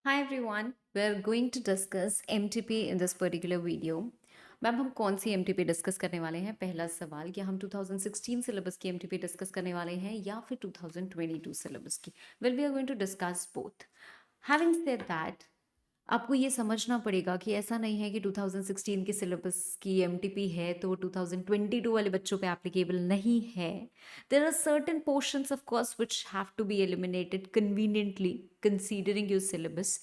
Hi everyone, we're going to discuss MTP in this particular video. Ma'am हम कौन सी MTP discuss करने वाले हैं? पहला सवाल कि हम 2016 सिलेबस की MTP डिस्कस करने वाले हैं या फिर 2022 सिलेबस की? Well we are going to discuss both. Having said that, आपको ये समझना पड़ेगा कि ऐसा नहीं है कि 2016 के सिलेबस की MTP है तो वो 2022 वाले बच्चों पे एप्लीकेबल नहीं है. There are certain portions of course which have to be eliminated conveniently considering your syllabus,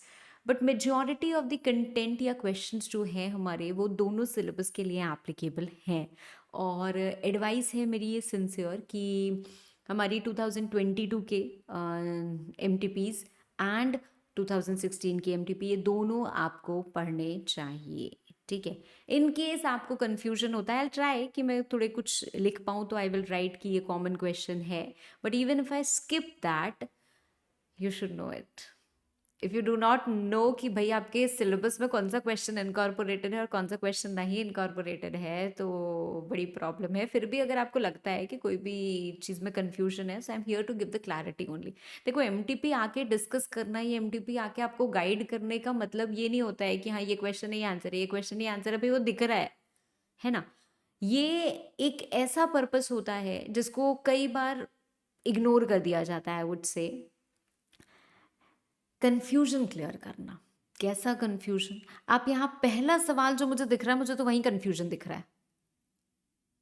but majority of the content या क्वेश्चंस जो हैं हमारे वो दोनों सिलेबस के लिए एप्लीकेबल हैं. और एडवाइस है मेरी ये सिंसियर कि हमारी 2022 के MTPs एंड 2016 की MTP ये दोनों आपको पढ़ने चाहिए. ठीक है. इन केस आपको कन्फ्यूजन होता है, आई ट्राई कि मैं थोड़े कुछ लिख पाऊँ तो आई विल राइट कि ये कॉमन क्वेश्चन है, but even if I skip that you should know it. If you do not know कि भाई आपके सिलेबस में कौन सा क्वेश्चन इनकॉर्पोरेटेड है और कौन सा क्वेश्चन नहीं इनकॉर्पोरेटेड है तो बड़ी प्रॉब्लम है. फिर भी अगर आपको लगता है कि कोई भी चीज़ में कंफ्यूजन है, so I am here to give the clarity only. देखो, MTP आके डिस्कस करना, ये MTP आके आपको गाइड करने का मतलब ये नहीं होता है कि हाँ ये क्वेश्चन नहीं आंसर है, ये क्वेश्चन नहीं आंसर है, भाई वो दिख रहा है ना. ये एक ऐसा पर्पस होता है जिसको कई बार इग्नोर कर दिया जाता है. I would say confusion clear करना. कैसा कन्फ्यूजन? आप यहाँ पहला सवाल जो मुझे दिख रहा है, मुझे तो वहीं कन्फ्यूजन दिख रहा है.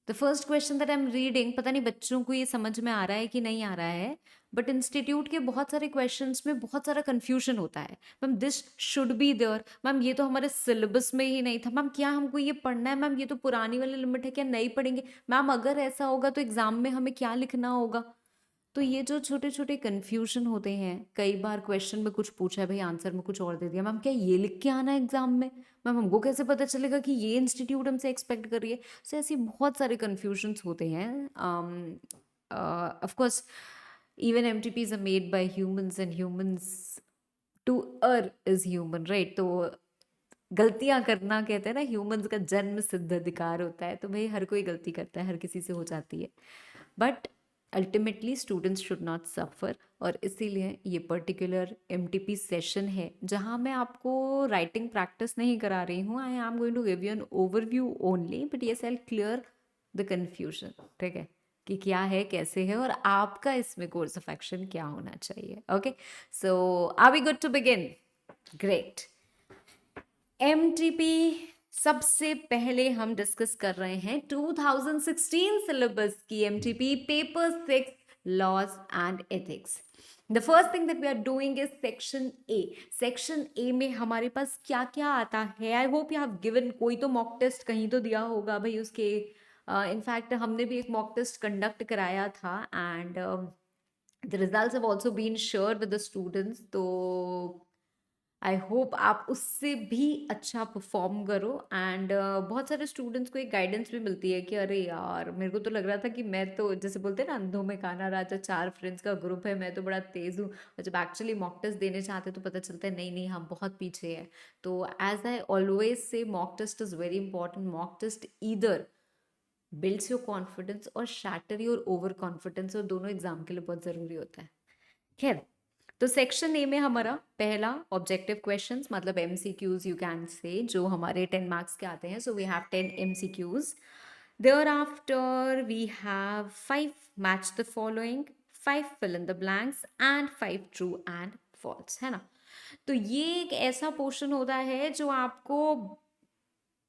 The first question that I am reading, पता नहीं बच्चों को ये समझ में आ रहा है कि नहीं आ रहा है, बट इंस्टीट्यूट के बहुत सारे क्वेश्चंस में बहुत सारा कन्फ्यूजन होता है. Ma'am this should be there. Ma'am ये तो हमारे सिलेबस में ही नहीं था. मैम क्या हमको ये पढ़ना है? मैम ये तो पुरानी वाली लिमिट है, क्या नहीं पढ़ेंगे? मैम अगर ऐसा होगा तो एग्जाम में हमें क्या लिखना होगा? तो ये जो छोटे छोटे कन्फ्यूजन होते हैं, कई बार क्वेश्चन में कुछ पूछा है भाई, आंसर में कुछ और दे दिया. मैम क्या ये लिख के आना है एग्जाम में? मैम हमको कैसे पता चलेगा कि ये इंस्टीट्यूट हमसे एक्सपेक्ट कर रही है? सो ऐसी बहुत सारे कन्फ्यूजन्स होते हैं. Of course even MTPs are made by humans and humans to err is human, right? तो गलतियां करना, कहते हैं ना, ह्यूमंस का जन्म सिद्ध अधिकार होता है. तो भाई हर कोई गलती करता है, हर किसी से हो जाती है, but ultimately students should not suffer. और इसीलिए ये पर्टिकुलर MTP सेशन है जहाँ मैं आपको राइटिंग प्रैक्टिस नहीं करा रही हूँ. I am going to give you an overview only, but yes I clear the confusion. ठीक है, कि क्या है, कैसे है, और आपका इसमें कोर्स ऑफ एक्शन क्या होना चाहिए. Okay, so are we good to begin? Great. MTP सबसे पहले हम डिस्कस कर रहे हैं 2016 सिलेबस की MTP paper 6 laws and ethics. The first thing that we are doing is section A. Section A में हमारे पास क्या क्या आता है? I hope you have given, कोई तो मॉक टेस्ट कहीं तो दिया होगा भाई उसके. इनफैक्ट हमने भी एक मॉक टेस्ट कंडक्ट कराया था and the results have also been shared with the students. तो आई होप आप उससे भी अच्छा परफॉर्म करो. एंड बहुत सारे स्टूडेंट्स को एक गाइडेंस भी मिलती है कि अरे यार, मेरे को तो लग रहा था कि मैं तो, जैसे बोलते हैं ना, अंधों में काना राजा, 4 फ्रेंड्स का ग्रुप है, मैं तो बड़ा तेज़ हूँ. और जब एक्चुअली मॉक टेस्ट देने चाहते तो पता चलता है नहीं नहीं, हम बहुत पीछे हैं. तो as I always say, mock test is very important. Mock test either builds your confidence और शैटर योर ओवर कॉन्फिडेंस, और दोनों एग्जाम के लिए बहुत ज़रूरी होता है. खैर, तो सेक्शन ए में हमारा पहला ऑब्जेक्टिव क्वेश्चंस, मतलब MCQs यू कैन से, जो हमारे 10 मार्क्स के आते हैं. So we have 10 MCQs. Thereafter we have 5 match the following, 5 fill in the blanks and 5 true and false, है ना. तो ये एक ऐसा पोर्शन होता है जो आपको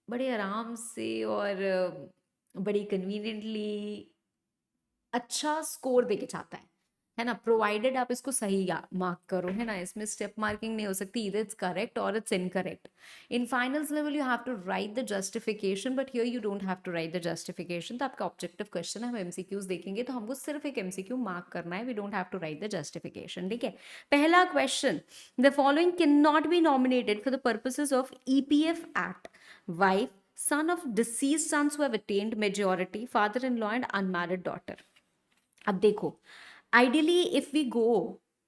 बड़े आराम से और बड़ी कन्वीनियंटली अच्छा स्कोर देके जाता है ना, प्रोवाइडेड आप इसको सही मार्क करो, है ना. इसमें स्टेप मार्किंग नहीं हो सकती, इधर इट्स करेक्ट और it's incorrect. In finals level you have to write the justification, but here you don't have to write the justification. तो आपका ऑब्जेक्टिव क्वेश्चन है, हम MCQs देखेंगे तो हमको सिर्फ एक MCQ मार्क करना है, we don't have to write the justification. ठीक है. पहला question, the following can not be nominated for the purposes of EPF act. Wife, son of deceased sons who have attained majority, father-in-law and unmarried daughter. अब देखो, ideally if we go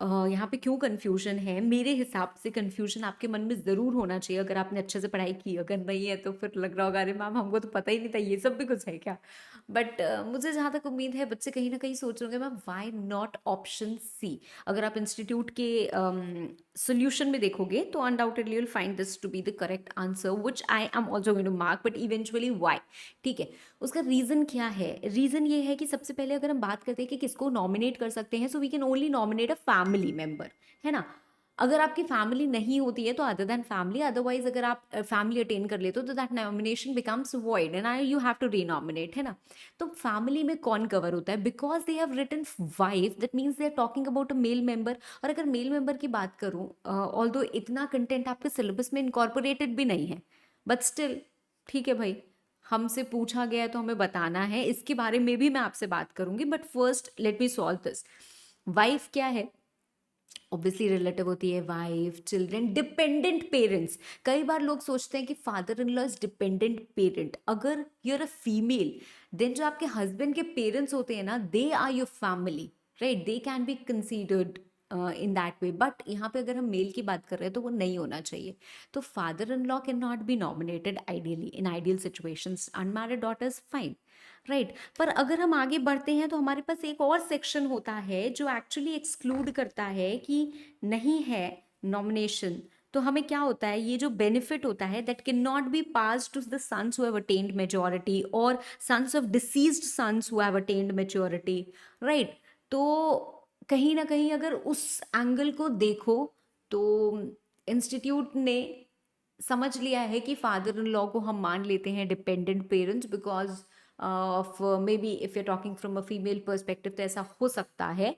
यहाँ पे क्यों confusion है, मेरे हिसाब से confusion आपके मन में ज़रूर होना चाहिए अगर आपने अच्छे से पढ़ाई की, अगर नहीं है तो फिर लग रहा होगा अरे मैम हमको तो पता ही नहीं था ये सब भी कुछ है क्या। बट मुझे जहाँ तक उम्मीद है बच्चे कहीं ना कहीं सोच रहे होंगे ma'am why not option C. अगर आप इंस्टीट्यूट के सोल्यूशन में देखोगे तो undoubtedly will find this to be the correct answer which I am also going to mark, but eventually why. ठीक है, उसका रीज़न क्या है? रीज़न ये है कि सबसे पहले अगर हम बात करते हैं कि किसको नॉमिनेट कर सकते हैं, so we can only nominate a family member, है ना। अगर आपकी फैमिली नहीं होती है तो अदर देन फैमिली, अदरवाइज अगर आप फैमिली अटेन कर लेते हो तो that nomination becomes void and I you have to renominate, है ना। तो फैमिली में कौन कवर होता है? Because they have written wife, that means they are talking about a male member. और अगर मेल मेंबर की बात करूँ, ऑल्दो इतना कंटेंट आपके सिलेबस में इनकॉर्पोरेटेड भी नहीं है, बट स्टिल ठीक है भाई, हमसे पूछा गया है तो हमें बताना है, इसके बारे में भी मैं आपसे बात करूंगी। But first let me solve this. Wife क्या है? ऑब्वियसली रिलेटिव होती है, वाइफ, चिल्ड्रन, डिपेंडेंट पेरेंट्स। कई बार लोग सोचते हैं कि father in law is dependent parent. अगर you are a female then जो आपके हस्बैंड के पेरेंट्स होते हैं ना, they are your family, right, they can be considered in that way. But यहाँ पे अगर हम मेल की बात कर रहे हैं तो वो नहीं होना चाहिए। तो father in law can not be nominated ideally, in ideal situations unmarried daughters fine, right. पर अगर हम आगे बढ़ते हैं तो हमारे पास एक और सेक्शन होता है जो एक्चुअली एक्सक्लूड करता है कि नहीं है नॉमिनेशन। तो हमें क्या होता है, ये जो बेनिफिट होता है that can not be pass to the sons who have attend majority और sons of deceased sons who have attend maturity, right. तो कहीं ना कहीं अगर उस एंगल को देखो तो इंस्टीट्यूट ने समझ लिया है कि फादर इन लॉ को हम मान लेते हैं dependent parents because of maybe if you talking from a female perspective तो ऐसा हो सकता है।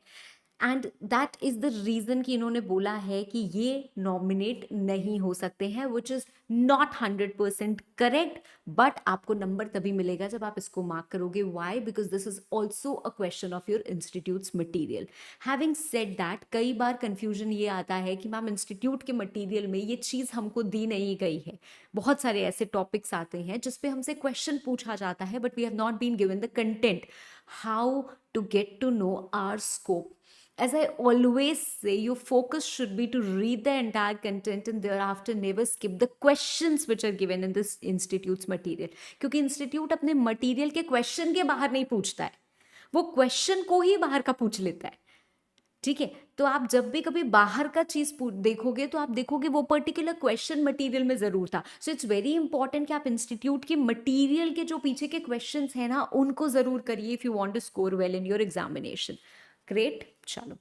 And that is the reason कि इन्होंने बोला है कि ये नॉमिनेट नहीं हो सकते हैं, which is not 100% correct. But आपको नंबर तभी मिलेगा जब आप इसको मार्क करोगे। Why? Because this is also a question of your institute's material. Having said that, कई बार कंफ्यूजन ये आता है कि मैम इंस्टीट्यूट के मटीरियल में ये चीज़ हमको दी नहीं गई है। बहुत सारे ऐसे टॉपिक्स आते हैं जिसपे हमसे क्वेश्चन पूछा जाता है but we have not been given the content, how to get to know our scope. As I always say, your focus should be to read the entire content and thereafter never skip the questions which are given in this institute's material. क्योंकि institute अपने material के question के बाहर नहीं पूछता है, वो question को ही बाहर का पूछ लेता है। ठीक है, तो आप जब भी कभी बाहर का चीज देखोगे तो आप देखोगे वो पर्टिकुलर क्वेश्चन मटेरियल में जरूर था। सो इट्स वेरी इंपॉर्टेंट कि आप इंस्टीट्यूट के मटेरियल के जो पीछे के क्वेश्चंस हैं ना उनको जरूर करिए if you want to score well in your examination. Great, चलो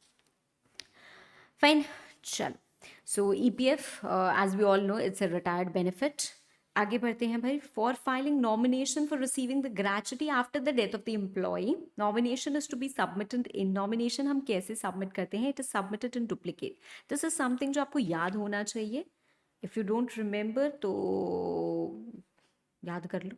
फाइन, चलो। So EPF as we all know it's a retired benefit. आगे बढ़ते हैं भाई। For filing nomination for receiving the gratuity after the death of the employee, nomination is to be submitted in. Nomination हम कैसे submit करते हैं? It is submitted in duplicate. This is something जो आपको याद होना चाहिए। इफ यू डोंट रिमेंबर तो याद कर लो।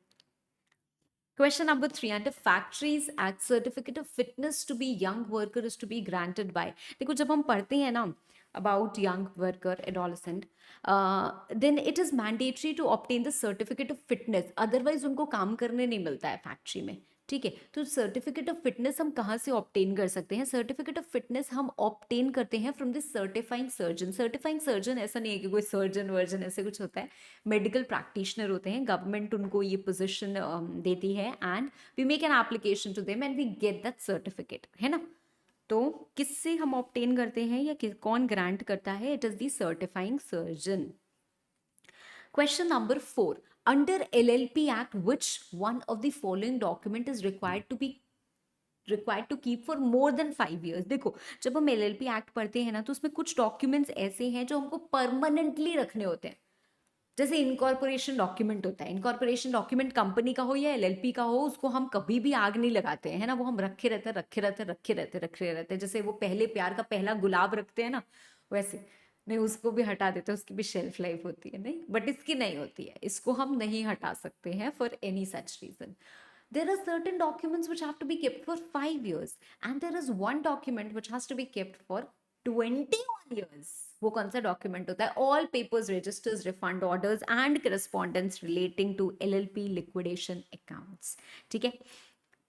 Question number 3, under Factories Act, certificate of fitness to be young worker is to be granted by। देखो जब हम पढ़ते हैं ना about young worker adolescent, then it is mandatory to obtain the certificate of fitness, otherwise उनको काम करने नहीं मिलता है फैक्ट्री में। ठीक है, तो सर्टिफिकेट ऑफ फिटनेस हम कहाँ से ऑब्टेन कर सकते हैं? सर्टिफिकेट ऑफ फिटनेस हम ऑब्टेन करते हैं from the certifying surgeon. Certifying surgeon ऐसा नहीं है कि कोई सर्जन वर्जन ऐसे कुछ होता है, मेडिकल प्रैक्टिशनर होते हैं। गवर्नमेंट उनको ये पोजीशन देती है and we make an application to them and we get that certificate, है ना। तो किससे हम ऑब्टेन करते हैं या कौन ग्रांट करता है? It is the certifying surgeon. Question number 4. Under LLP Act, which one of the following document is required to keep for more than 5 years? देखो जब हम LLP Act पढ़ते हैं ना तो उसमें कुछ डॉक्यूमेंट्स ऐसे हैं जो हमको परमानेंटली रखने होते हैं। जैसे इनकॉर्पोरेशन डॉक्यूमेंट होता है, इनकॉर्पोरेशन डॉक्यूमेंट कंपनी का हो या एलएलपी का हो, उसको हम कभी भी आग नहीं लगाते हैं, है ना। वो हम रखे रहते हैं, रखे रहते हैं, रखे रहते हैं, रखे रहते हैं। जैसे वो पहले प्यार का पहला गुलाब रखते हैं ना, वैसे नहीं, उसको भी हटा देते हैं, उसकी भी शेल्फ लाइफ होती है। नहीं, बट इसकी नहीं होती है, इसको हम नहीं हटा सकते हैं for any such reason. There are certain documents which have to be kept for 5 years and there is one document which has to be kept for 21 years। वो कौन सा डॉक्यूमेंट होता है? All papers, registers, refund orders and correspondence relating to LLP liquidation accounts. ठीक है,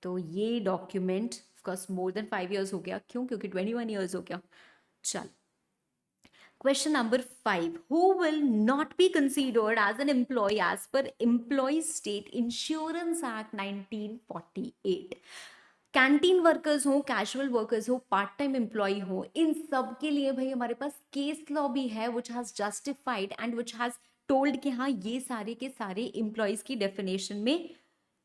तो ये document of course more than 5 years हो गया। क्यों? क्योंकि 21 years हो गया। चल, question number 5, who will not be considered as an employee as per Employees State Insurance Act 1948? Canteen workers हो, कैजुअल वर्कर्स हो, पार्ट टाइम एम्प्लॉय हो, इन सब के लिए भाई हमारे पास केस लॉ भी है which has justified and which has told कि हाँ ये सारे के सारे एम्प्लॉयज की डेफिनेशन में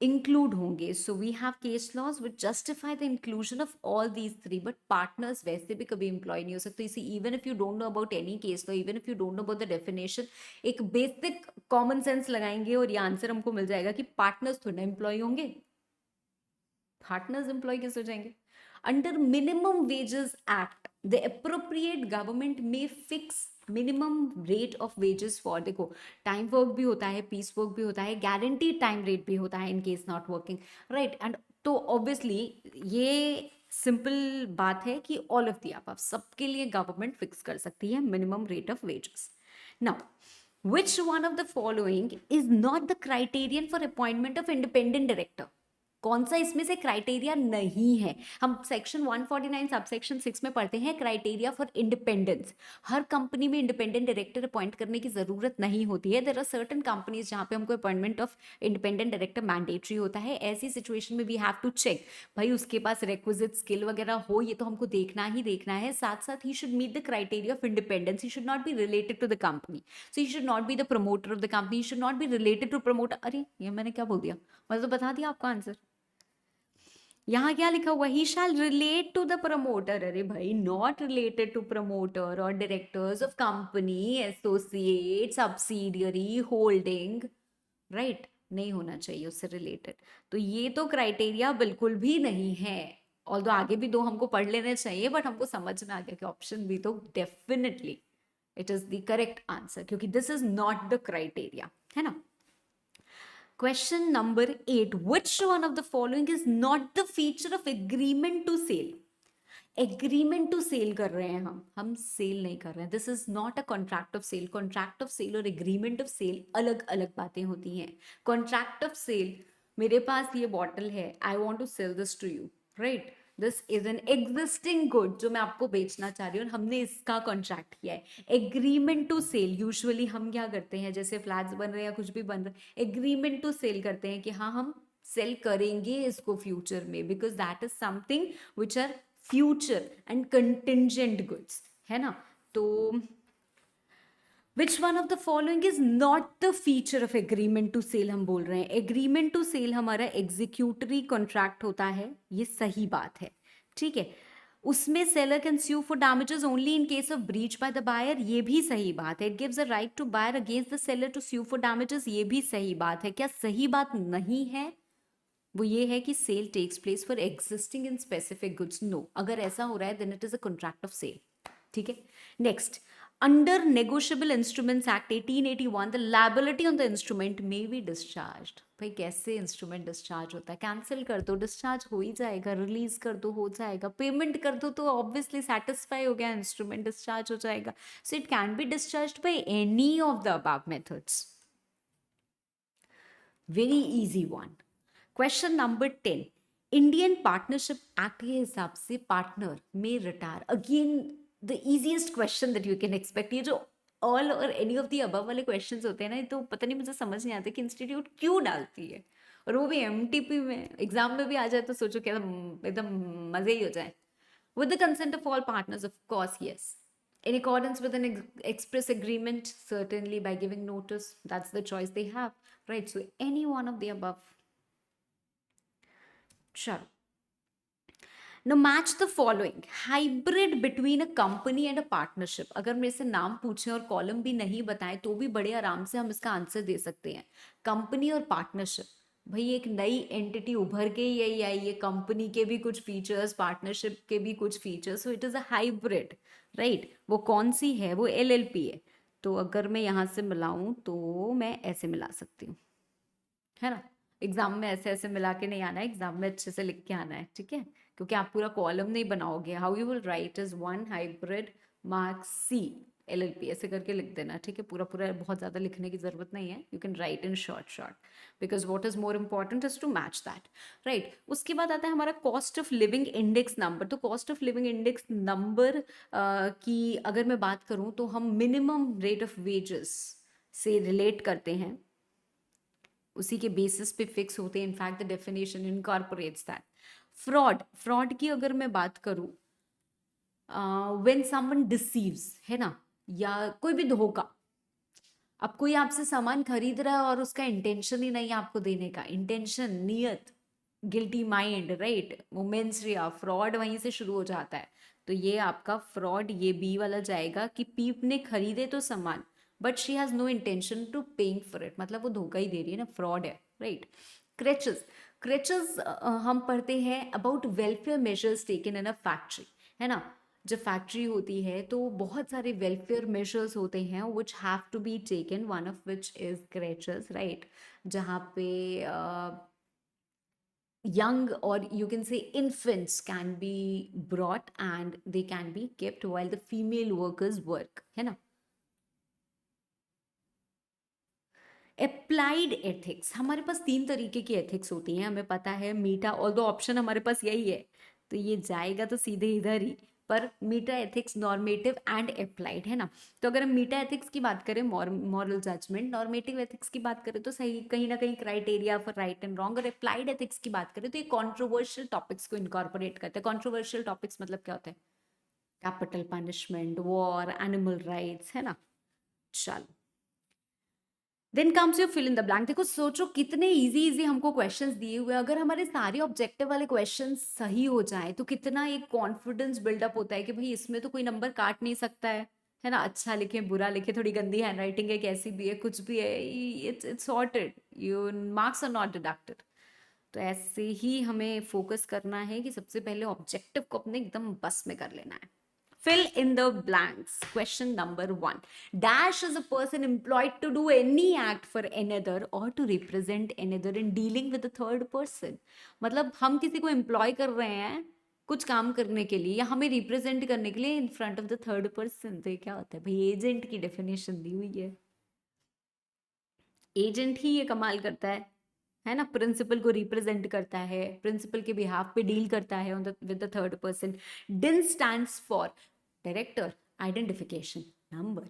इंक्लूड होंगे. So we have case laws which justify the inclusion of all these three. But partners वैसे भी कभी एम्प्लॉय नहीं हो सकते. इसी even if you don't know about any case law, even if you don't know about the definition, एक basic common sense लगाएंगे और ये आंसर हमको मिल जाएगा कि पार्टनर्स थोड़ा एम्प्लॉय होंगे. पार्टनर्स एम्प्लॉय कैसे हो जाएंगे? Under minimum wages act the appropriate government में fix minimum rate of wages for, देखो टाइम वर्क भी होता है, पीस वर्क भी होता है, गारंटीड टाइम रेट भी होता है in case not working, right. And तो ऑब्वियसली ये सिंपल बात है कि ऑल ऑफ दी अबव, सबके लिए गवर्नमेंट फिक्स कर सकती है minimum rate of wages. Now which one of the following is not the criterion for appointment of independent director? कौन सा इसमें से क्राइटेरिया नहीं है? हम सेक्शन 149 सबसेक्शन 6 में पढ़ते हैं criteria for independence. Her company में इंडिपेंडेंट डायरेक्टर अपॉइंट करने की जरूरत नहीं होती है. देयर आर सर्टेन कंपनीज जहां पे हमको appointment of independent director mandatory होता है. ऐसी सिचुएशन में वी हैव टू चेक भाई उसके पास रिक्विजिट स्किल वगैरह हो, ये तो हमको देखना ही देखना है. साथ साथ ही should meet the criteria of independence. He should not be related to the company. So he should not be the promoter of the company. He should not be related to promoter. अरे ये मैंने क्या बोल दिया, मैं तो बता दिया आपका आंसर. यहाँ क्या लिखा हुआ? ही शैल रिलेट टू द प्रमोटर. अरे भाई, नॉट रिलेटेड टू प्रमोटर और directors of company, associate, subsidiary, holding, right, नहीं होना चाहिए उससे रिलेटेड. तो ये तो क्राइटेरिया बिल्कुल भी नहीं है. ऑल्दो आगे भी दो हमको पढ़ लेने चाहिए, बट हमको समझ में आ गया कि ऑप्शन बी तो definitely it is the correct answer, क्योंकि this is not the criteria, है ना. Question number 8. Which one of the following is not the feature of agreement to sale? Agreement to sale कर रहे हैं हम sale नहीं कर रहे हैं. This is not a contract of sale. Contract of sale और एग्रीमेंट ऑफ सेल अलग अलग बातें होती हैं. कॉन्ट्रैक्ट ऑफ सेल, मेरे पास ये बॉटल है, I want to sell this to you, right. This is an existing good जो मैं आपको बेचना चाह रही हूँ, हमने इसका कॉन्ट्रैक्ट किया है. एग्रीमेंट टू सेल यूजुअली हम क्या करते हैं, जैसे फ्लैट्स बन रहे हैं या कुछ भी बन रहा है, एग्रीमेंट टू सेल करते हैं कि हाँ हम सेल करेंगे इसको फ्यूचर में, because that is something which are future and contingent goods, है ना. तो which one of the following is not the feature of agreement to sale? हम बोल रहे हैं एग्रीमेंट टू सेल हमारा एग्जीक्यूटरी कॉन्ट्रैक्ट होता है, ये सही बात है, ठीक है. उसमें seller can sue for damages only in case of breach by the buyer, ये भी सही बात है. It gives a right to buyer against the seller to sue for damages, ये भी सही बात है. क्या सही बात नहीं है? वो ये है कि sale takes place for existing in specific goods. No, अगर ऐसा हो रहा है then it is a contract of sale, ठीक है. Next, under negotiable instruments act 1881 the liability on the instrument may be discharged. भाई कैसे इंस्ट्रूमेंट डिस्चार्ज होता है? कैंसिल कर दो, डिस्चार्ज हो ही जाएगा. रिलीज कर दो, हो जाएगा. पेमेंट कर दो तो ऑब्वियसली सेटिस्फाई हो गया, इंस्ट्रूमेंट डिस्चार्ज हो जाएगा. सो it can B discharged by any of the above methods. Very easy one. Question number 10. Indian partnership act के हिसाब से पार्टनर में retire. Again the easiest question that you can expect. ये जो ऑल और any of the above वाले questions होते हैं ना, तो पता नहीं मुझे समझ नहीं आते कि इंस्टीट्यूट क्यों डालती है, और वो भी एमटीपी में एग्जाम में भी आ जाए तो सोचो क्या एकदम मजे ही हो जाए. With the consent of all partners, of course, yes. In accordance with an express agreement, certainly by giving notice, that's the choice they have, right? So any one of the above. Sure. Now match the following. Hybrid between a company and a partnership. अगर मेरे से नाम पूछें और column भी नहीं बताएं तो भी बड़े आराम से हम इसका आंसर दे सकते हैं. कंपनी और पार्टनरशिप, भाई एक नई एंटिटी उभर के यही आई है. कंपनी के भी कुछ फीचर्स, पार्टनरशिप के भी कुछ features, so it is a hybrid, right. वो कौन सी है? वो एलएलपी है. तो अगर मैं यहाँ से मिलाऊं तो मैं ऐसे मिला सकती हूँ, है ना. एग्जाम में ऐसे ऐसे मिला के नहीं आना है, एग्जाम में अच्छे से लिख के आना है, ठीक है, क्योंकि आप पूरा कॉलम नहीं बनाओगे. How you will write is one hybrid mark C, LLP ऐसे करके लिख देना, ठीक है? पूरा पूरा बहुत ज़्यादा लिखने की ज़रूरत नहीं है, you can write in short short, because what is more important is to match that, right? उसके बाद आता है हमारा cost of living index number. तो cost of living index number की अगर मैं बात करूँ तो हम मिनिमम रेट ऑफ वेजेस से रिलेट करते हैं, उसी के बेसिस पे फिक्स होते हैं। In fact the definition incorporates that. Fraud की अगर मैं बात करूँ, व्हेन समवन डिसीव्स, है ना, या कोई भी धोखा, अब कोई आपसे सामान खरीद रहा है और उसका इंटेंशन ही नहीं है आपको देने का, इंटेंशन, नियत, गिल्टी माइंड, राइट, मोमेंट्स रिया, फ्रॉड वहीं से शुरू हो जाता है। तो ये आपका फ्रॉड, ये बी वाला जाएगा कि पीप ने खरीदे तो सामान but she has no intention to paying for it, मतलब वो धोखा ही दे रही है ना, फ्रॉड है, राइट? क्रेचेस, क्रेचेस हम पढ़ते हैं about welfare measures taken in a factory, है ना? जब फैक्ट्री होती है तो बहुत सारे वेलफेयर मेजर्स होते हैं which have to be taken, one of which is creches, right? जहाँ पे young, or you can say infants, can be brought and they can be kept while the female workers work, है ना? Applied ethics, हमारे पास 3 तरीके की ethics होती हैं, हमें पता है। मीटा, ऑल दो ऑप्शन हमारे पास यही है तो ये जाएगा तो सीधे इधर ही, पर मीटा एथिक्स, नॉर्मेटिव एंड अप्लाइड, है ना? तो अगर हम मीटा एथिक्स की बात करें, मॉरल जजमेंट, नॉर्मेटिव एथिक्स की बात करें तो सही, कहीं ना कहीं criteria for right and wrong, और अप्लाइड एथिक्स की बात करें तो ये कॉन्ट्रोवर्शियल टॉपिक्स को इनकॉर्पोरेट करते हैं। कॉन्ट्रोवर्शियल टॉपिक्स मतलब क्या होते हैं? Capital punishment, war, animal rights, है ना? चलो, then comes your fill in the blank. देखो, सोचो कितने इजी इजी हमको क्वेश्चंस दिए हुए हैं, अगर हमारे सारे ऑब्जेक्टिव वाले क्वेश्चंस सही हो जाए तो कितना एक कॉन्फिडेंस बिल्डअप होता है कि भाई इसमें तो कोई नंबर काट नहीं सकता है ना? अच्छा लिखे, बुरा लिखे, थोड़ी गंदी हैंडराइटिंग है, कैसी भी है, कुछ भी है, it's sorted, you marks are not deducted. तो ऐसे ही हमें फोकस करना है कि सबसे पहले ऑब्जेक्टिव को अपने एकदम बस में कर लेना है। Fill in the blanks. Question number 1. Dash is a person employed to do any act for another or to represent another in dealing with the third person. मतलब हम किसी को एम्प्लॉय कर रहे हैं कुछ काम करने के लिए या हमें रिप्रेजेंट करने के लिए in front of the third person. तो ये क्या होता है भाई? एजेंट की डेफिनेशन दी हुई है। एजेंट ही ये कमाल करता है ना? प्रिंसिपल को रिप्रेजेंट करता है, प्रिंसिपल के बिहाफ पे डील करता है with the third person. DIN stands for director identification number.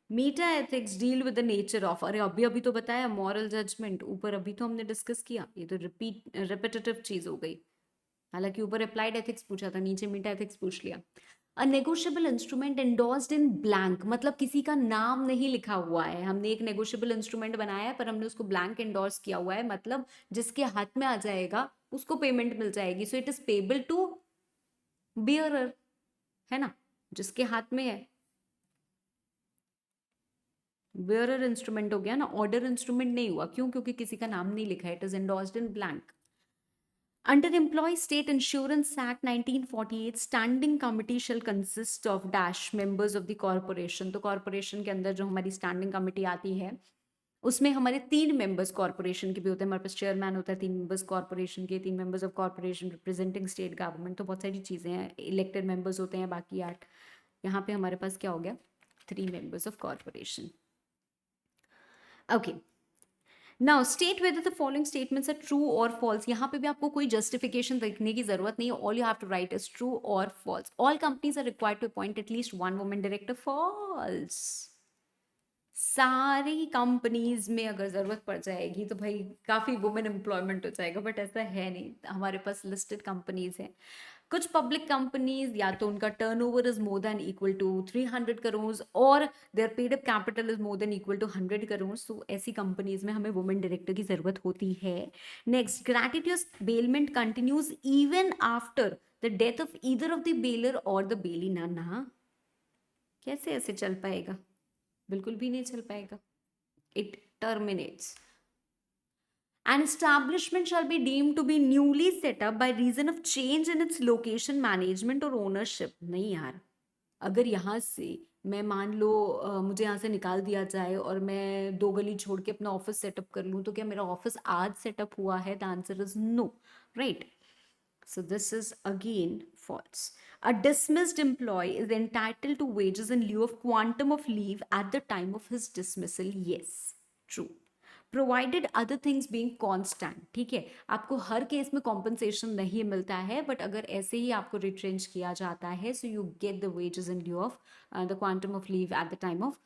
Meta ethics deal with the nature of, अरे अभी अभी तो बताया मॉरल जजमेंट, ऊपर अभी तो हमने डिस्कस किया, ये तो रिपीटेटिव चीज हो गई। हालांकि ऊपर अप्लाइड एथिक्स पूछा था, नीचे मीटा एथिक्स पूछ लिया। A negotiable instrument endorsed in blank, मतलब किसी का नाम नहीं लिखा हुआ है, हमने एक नेगोशिएबल इंस्ट्रूमेंट बनाया है पर हमने उसको ब्लैंक एंडोर्स किया हुआ है, मतलब जिसके हाथ में आ जाएगा उसको पेमेंट मिल जाएगी। So it is payable to bearer, है ना? जिसके हाथ में है, बियरर इंस्ट्रूमेंट हो गया ना, ऑर्डर इंस्ट्रूमेंट नहीं हुआ। क्यों? क्योंकि किसी का नाम नहीं लिखा है, it is endorsed in blank. Under Employee State Insurance Act 1948, standing committee shall consist of dash members of the corporation। तो कॉर्पोरेशन के अंदर जो हमारी स्टैंडिंग कमिटी आती है उसमें हमारे 3 मेंबर्स कॉर्पोरेशन के भी होते हैं। हमारे पास चेयरमैन होता है, 3 मेंबर्स कॉर्पोरेशन के, 3 members of corporation representing state government. तो बहुत सारी चीज़ें हैं, इलेक्टेड मेंबर्स होते हैं बाकी 8। यहाँ पे हमारे पास क्या हो गया? 3 members of corporation. Okay, now state whether the following statements are true और फॉल्स। यहाँ पे भी आपको कोई जस्टिफिकेशन देखने की जरूरत नहीं है, all you have to write is true और false. All companies are required to appoint at least 1 woman director. False. सारी कंपनीज में अगर जरूरत पड़ जाएगी तो भाई काफी वुमेन एम्प्लॉयमेंट हो जाएगा, बट ऐसा है नहीं, हमारे पास लिस्टेड कंपनीज हैं। कुछ पब्लिक कंपनीज या तो उनका turnover is more than equal to 300 crore और their paid up capital is more than equal to 100 crore. So ऐसी कंपनीज में हमें वुमेन डायरेक्टर की जरूरत होती है। Next, gratuitous bailment continues even after the death of either of the bailor और the bailee. ना, कैसे ऐसे चल पाएगा? बिल्कुल भी नहीं चल पाएगा। It terminates. An establishment shall be deemed to be newly set up by reason of change in its location, management or ownership। नहीं यार, अगर यहाँ से मैं मान लो मुझे यहाँ से निकाल दिया जाए और मैं 2 गली छोड़ के अपना ऑफिस सेटअप कर लूँ, तो क्या मेरा ऑफिस आज सेटअप हुआ है? The answer is no, right? So this is again false. A dismissed employee is entitled to wages in lieu of quantum of leave at the time of his dismissal. Yes, true. Provided other things being constant. ठीक है, आपको हर case में compensation नहीं मिलता है, but अगर ऐसे ही आपको retrench किया जाता है, so you get the wages in lieu of the quantum of leave at the time of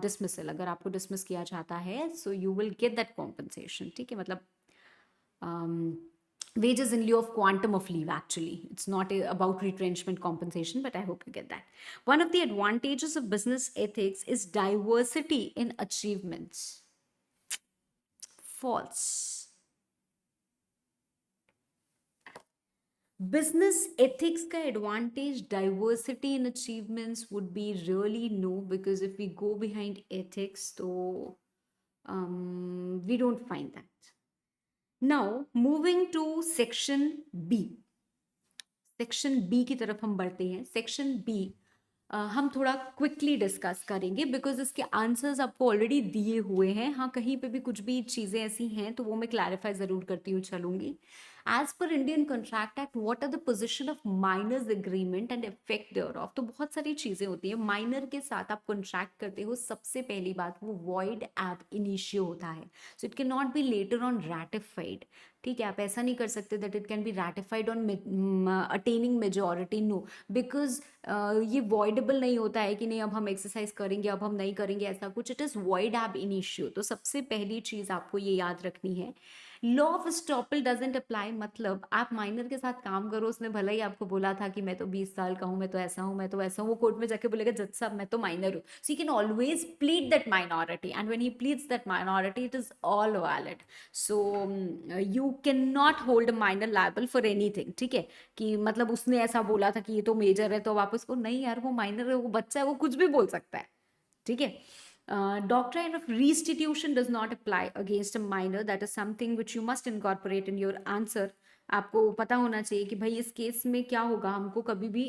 dismissal. अगर आपको dismiss किया जाता है, so you will get that compensation. ठीक है, मतलब wages in lieu of quantum of leave. Actually, it's not about retrenchment compensation, but I hope you get that. One of the advantages of business ethics is diversity in achievements. False. Business ethics ka advantage diversity in achievements would be really no, because if we go behind ethics, so we don't find that. Now moving to section B. Section B की तरफ हम बढ़ते हैं. Section B हम थोड़ा quickly discuss करेंगे because इसके answers आपको ऑलरेडी दिए हुए हैं. हाँ, कहीं पे भी कुछ भी चीज़ें ऐसी हैं तो वो मैं क्लैरिफाई ज़रूर करती हुई चलूंगी. As per Indian Contract Act, what are the position of minors agreement and effect thereof. तो बहुत सारी चीज़ें होती हैं. माइनर के साथ आप कंट्रैक्ट करते हो, सबसे पहली बात वो वॉइड एब इनिशियो होता है, so it can not be later on ratified. ठीक है, आप ऐसा नहीं कर सकते that it can be ratified on attaining majority. No, because ये वॉइडेबल नहीं होता है कि नहीं अब हम एक्सरसाइज करेंगे, अब हम नहीं करेंगे, ऐसा कुछ. इट इज़ वॉइड एब इनिशियो. तो सबसे पहली चीज़ आपको ये याद रखनी है. Law of estoppel doesn't apply. मतलब आप माइनर के साथ काम करो, उसने भला ही आपको बोला था कि मैं तो 20 साल का हूँ, मैं तो ऐसा हूँ, मैं तो ऐसा हूँ, वो कोर्ट में जाके बोलेगा जज साहब मैं तो माइनर हूँ. So you can always plead that minority, and when he pleads that minority it is all valid. So you can not hold minor liable for anything. ठीक है, कि मतलब उसने ऐसा बोला था कि ये तो मेजर है, तो आप उसको नहीं, यार वो माइनर है, वो बच्चा है, वो कुछ भी बोल सकता है. ठीक है. Doctrine of restitution does not apply against a minor. That is something which you must incorporate in your answer. आपको पता होना चाहिए कि भाई इस केस में क्या होगा, हमको कभी भी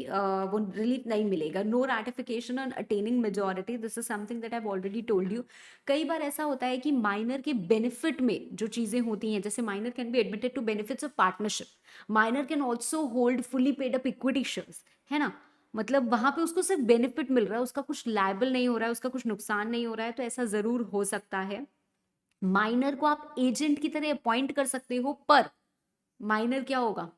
वो रिलीफ नहीं मिलेगा. No ratification on attaining majority. This is something that I have already told you. कई बार ऐसा होता है कि माइनर के बेनिफिट में जो चीज़ें होती हैं, जैसे minor can be admitted to benefits of partnership. Minor can also hold fully paid up equity shares, है ना. मतलब वहां पे उसको सिर्फ बेनिफिट मिल रहा है, उसका कुछ लायबल नहीं हो रहा है, उसका कुछ नुकसान नहीं हो रहा है, तो ऐसा जरूर हो सकता है. माइनर को आप एजेंट की तरह अपॉइंट कर सकते हो, पर माइनर क्या होगा,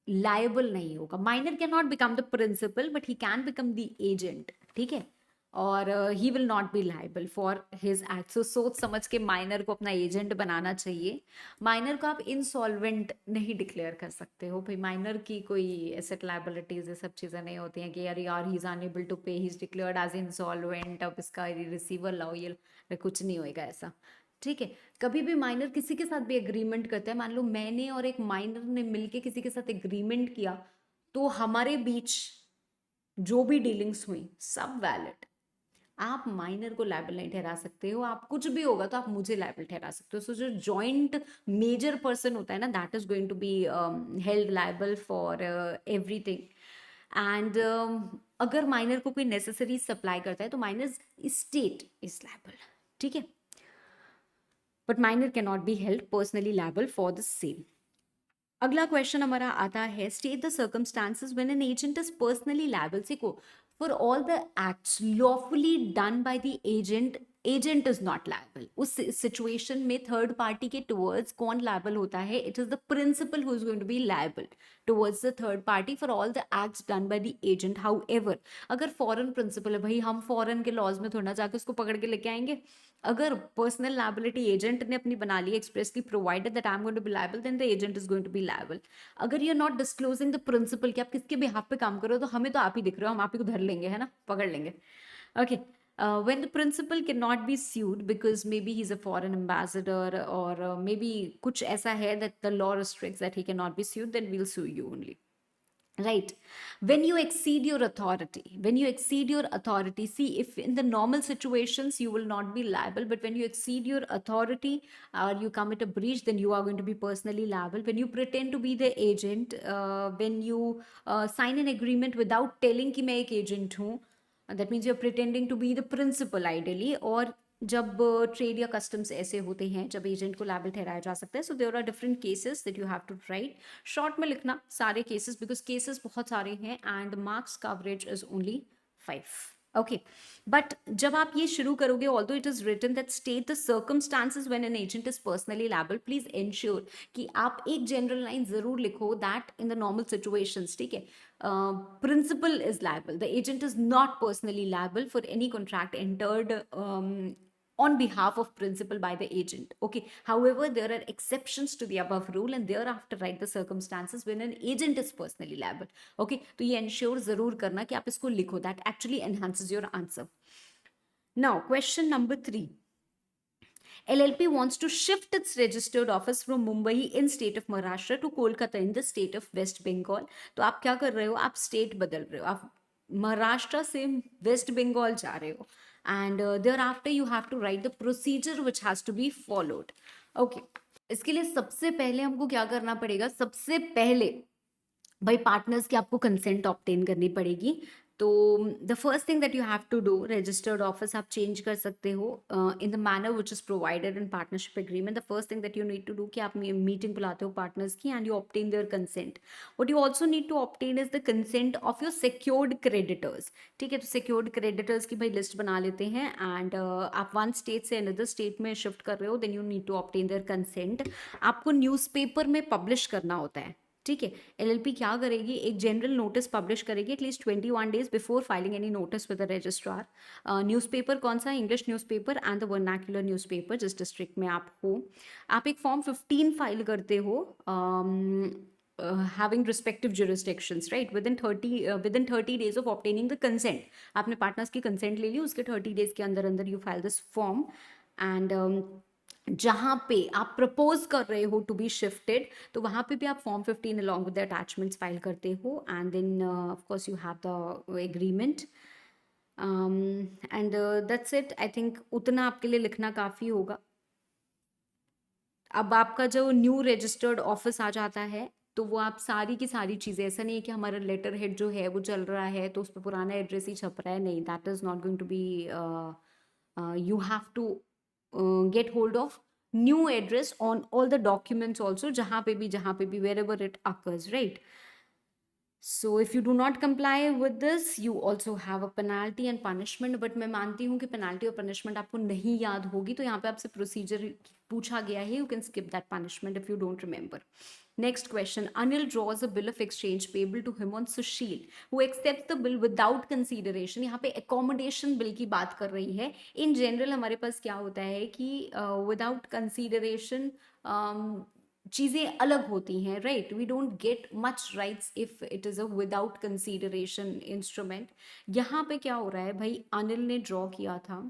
लायबल नहीं होगा. Minor can not become the principal, but he can become the agent. ठीक है, और he will not be liable for his act. So सोच समझ के माइनर को अपना एजेंट बनाना चाहिए. माइनर को आप इंसॉल्वेंट नहीं डिक्लेयर कर सकते हो. भाई माइनर की कोई एसेट लायबिलिटीज ये सब चीज़ें नहीं होती हैं कि यार he is unable to pay, he is declared as insolvent, अब इसका रिसीवर लाओ, ये कुछ नहीं होएगा ऐसा. ठीक है, कभी भी माइनर किसी के साथ भी एग्रीमेंट करता है, मान लो मैंने और एक माइनर ने मिलके किसी के साथ एग्रीमेंट किया, तो हमारे बीच जो भी डीलिंग्स हुई सब वैलिड. आप माइनर को लायबल नहीं ठहरा सकते हो. आप कुछ भी होगा तो आप मुझे लायबल ठहरा सकते हो. सो जो जॉइंट मेजर पर्सन होता है ना, that is going to be held liable for everything. And अगर माइनर को कोई नेसेसरी सप्लाई करता है तो माइनर स्टेट इज लायबल. ठीक है, but minor can not be held personally liable for the same. अगला क्वेश्चन हमारा आता है, state the circumstances when an agent is personally liable. देखो, for all the acts lawfully done by the agent is not liable. उस situation में third party के towards कौन liable होता है? It is the principal who is going to be liable towards the third party for all the acts done by the agent. How ever, अगर foreign principal है, भाई हम foreign के laws में थोड़ा ना जाके उसको पकड़ के लेके आएंगे. अगर पर्सनल लायबिलिटी एजेंट ने अपनी बना ली, expressly provided that I am going to be liable, then the agent is going to be liable. अगर you are not disclosing the principal कि आप किसके बिहाफ पे काम कर रहे हो, तो हमें तो आप ही दिख रहे हो, हम आप ही को धर लेंगे, है ना, पकड़ लेंगे. Okay. When the principal cannot be sued because maybe he's a foreign ambassador, or maybe कुछ ऐसा है that the law restricts that he cannot be sued, then we'll sue you only. right? When you exceed your authority, see, if in the normal situations you will not be liable, but when you exceed your authority or you commit a breach, then you are going to be personally liable. When you pretend to be the agent, when you sign an agreement without telling कि मैं एक agent हूँ, that means you're pretending to be the principal ideally, और जब trade या customs ऐसे होते हैं जब एजेंट को लायबल ठहराया जा सकता है. So there are different cases that you have to write. Short में लिखना सारे केसेस, बिकॉज केसेस बहुत सारे हैं and marks coverage is only 5. Okay, but जब आप ये शुरू करोगे, although it is written that state the circumstances when an agent is personally liable, please ensure कि आप एक जनरल लाइन जरूर लिखो that in the normal situations, ठीक है, principal is liable. The agent is not personally liable for any contract entered on behalf of principal by the agent. Okay. However, there are exceptions to the above rule, and thereafter write the circumstances when an agent is personally liable. Okay. तो ये ensure जरूर करना कि आप इसको लिखो. That actually enhances your answer. Now, question number 3. LLP wants to shift its registered office from Mumbai in state of Maharashtra to Kolkata in the state of West Bengal. तो आप क्या कर रहे हो, आप स्टेट बदल रहे हो, आप महाराष्ट्र से वेस्ट बंगाल जा रहे हो, and thereafter you have to write the procedure which has to be followed. Okay, इसके लिए सबसे पहले हमको क्या करना पड़ेगा, सबसे पहले भाई पार्टनर्स की आपको कंसेंट ऑब्टेन करनी पड़ेगी. तो the first thing that you have to do, registered office आप चेंज कर सकते हो in the manner which is provided in partnership agreement. The first thing that you need to do कि आप मीटिंग बुलाते हो पार्टनर्स की and you obtain their consent. What you also need to obtain is the consent of your secured creditors. ठीक है, तो secured creditors की भाई लिस्ट बना लेते हैं, एंड आप वन स्टेट से अनदर स्टेट में शिफ्ट कर रहे हो, then you need to obtain their consent. आपको न्यूज़पेपर में पब्लिश करना होता है. ठीक है, एलएलपी क्या करेगी, एक जनरल नोटिस पब्लिश करेगी at least 21 days before filing any notice with the registrar. Newspaper कौन सा, English newspaper and the vernacular newspaper जिस डिस्ट्रिक्ट में आप हो. आप एक फॉर्म 15 फाइल करते हो having respective jurisdictions, right? Within 30 days of obtaining the consent. आपने पार्टनर्स की कंसेंट ले ली, उसके 30 डेज के अंदर अंदर you file this form, and जहाँ पे आप प्रपोज कर रहे हो टू बी शिफ्टेड, तो वहाँ पे भी आप form 15 along with the attachments file करते हो, and then of course you have the agreement, and that's it. I think उतना आपके लिए लिखना काफ़ी होगा. अब आपका जो न्यू रजिस्टर्ड ऑफिस आ जाता है, तो वो आप सारी की सारी चीज़ें, ऐसा नहीं है कि हमारा लेटर हेड जो है वो चल रहा है तो उस पर पुराना एड्रेस ही छप रहा है, नहीं, that is not going to be. You have to get hold of new address on all the documents also, जहाँ पे भी wherever it occurs, right? So if you do not comply with this, you also have a penalty and punishment. But मैं मानती हूँ कि penalty और punishment आपको नहीं याद होगी, तो यहाँ पे आपसे procedure पूछा गया है, you can skip that punishment if you don't remember. Next question. Anil draws a bill of exchange payable to him on Sushil, who accepts the bill without consideration. यहाँ पे accommodation bill की बात कर रही है. In general हमारे पास क्या होता है कि without consideration चीज़ें अलग होती हैं, right? We don't get much rights if it is a without consideration instrument. यहाँ पे क्या हो रहा है भाई, अनिल ने ड्रॉ किया था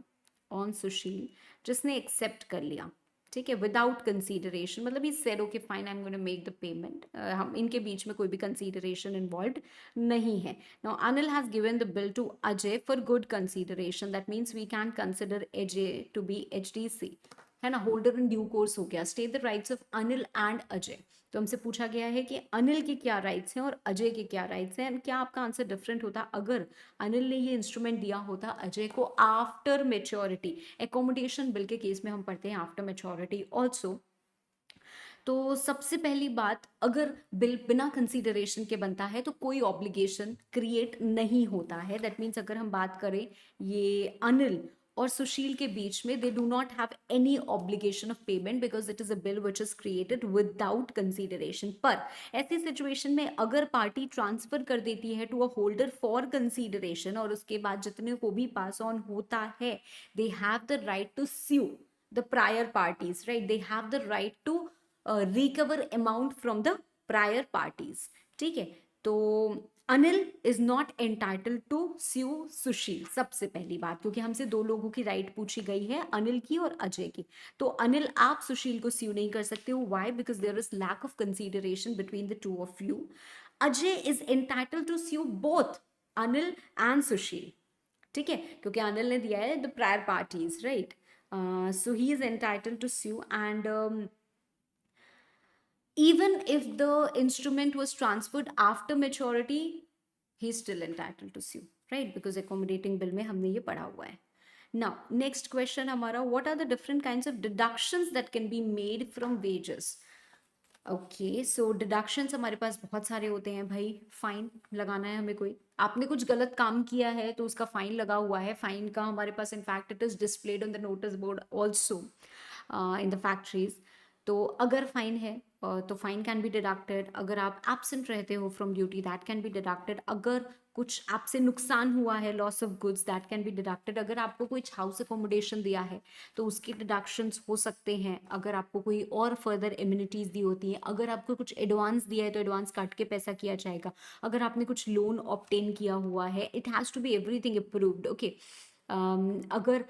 ऑन सुशील, जिसने एक्सेप्ट कर लिया, ठीक है, विदाउट कंसीडरेशन, मतलब he said okay fine, I am going to make the payment. हम इनके बीच में कोई भी कंसीडरेशन इन्वॉल्व नहीं है. Now Anil has given the bill to Ajay for good consideration. That means we can consider Ajay to be HDC, है ना, होल्डर इन ड्यू कोर्स हो गया. State the rights of Anil and Ajay. तो हमसे पूछा गया है कि अनिल के क्या राइट्स हैं और अजय के क्या राइट्स हैं. क्या आपका आंसर डिफरेंट होता अगर अनिल ने ये इंस्ट्रूमेंट दिया होता अजय को आफ्टर मेच्योरिटी? एकोमोडेशन बिल के केस में हम पढ़ते हैं आफ्टर मेच्योरिटी ऑल्सो. तो सबसे पहली बात, अगर बिल बिना कंसीडरेशन के बनता है तो कोई ऑब्लिगेशन क्रिएट नहीं होता है. दैट मीन्स अगर हम बात करें ये अनिल और सुशील के बीच में, they do not have any obligation of payment because it is a bill which is created without consideration. पर ऐसी सिचुएशन में अगर पार्टी ट्रांसफर कर देती है to a holder for consideration और उसके बाद जितने को भी पास ऑन होता है, they have the right to sue the prior parties, right? They have the right to recover amount from the prior parties. ठीक है, तो Anil is not entitled to sue Sushil, सबसे पहली बात, क्योंकि हमसे दो लोगों की राइट पूछी गई है, अनिल की और अजय की. तो अनिल, आप सुशील को स्यू नहीं कर सकते हो. Why? Because there is lack of consideration between the two of you. Ajay is entitled to sue both Anil and Sushil, ठीक है, क्योंकि अनिल ने दिया है the prior parties, right. So he is entitled to sue, and even if the instrument was transferred after maturity, he is still entitled to sue, right? Because accommodating bill में हमने ये पढ़ा हुआ है. Now, next question हमारा, what are the different kinds of deductions that can be made from wages? Okay, so deductions हमारे पास बहुत सारे होते हैं भाई. फाइन लगाना है हमें, कोई आपने कुछ गलत काम किया है तो उसका फाइन लगा हुआ है. फाइन का हमारे पास in fact it is displayed on the notice board also in the factories. तो अगर फाइन है तो फाइन कैन बी डिडक्टेड. अगर आप एब्सेंट रहते हो from duty, that can be deducted. अगर कुछ आपसे नुकसान हुआ है, loss of goods, that can be deducted. अगर आपको कोई हाउस अकोमोडेशन दिया है तो उसके डिडक्शंस हो सकते हैं. अगर आपको कोई और फर्दर इम्यूनिटीज दी होती हैं, अगर आपको कुछ एडवांस दिया है तो एडवांस काट के पैसा किया जाएगा. अगर आपने कुछ लोन ऑब्टेन किया हुआ है, it has to be everything approved, okay. अगर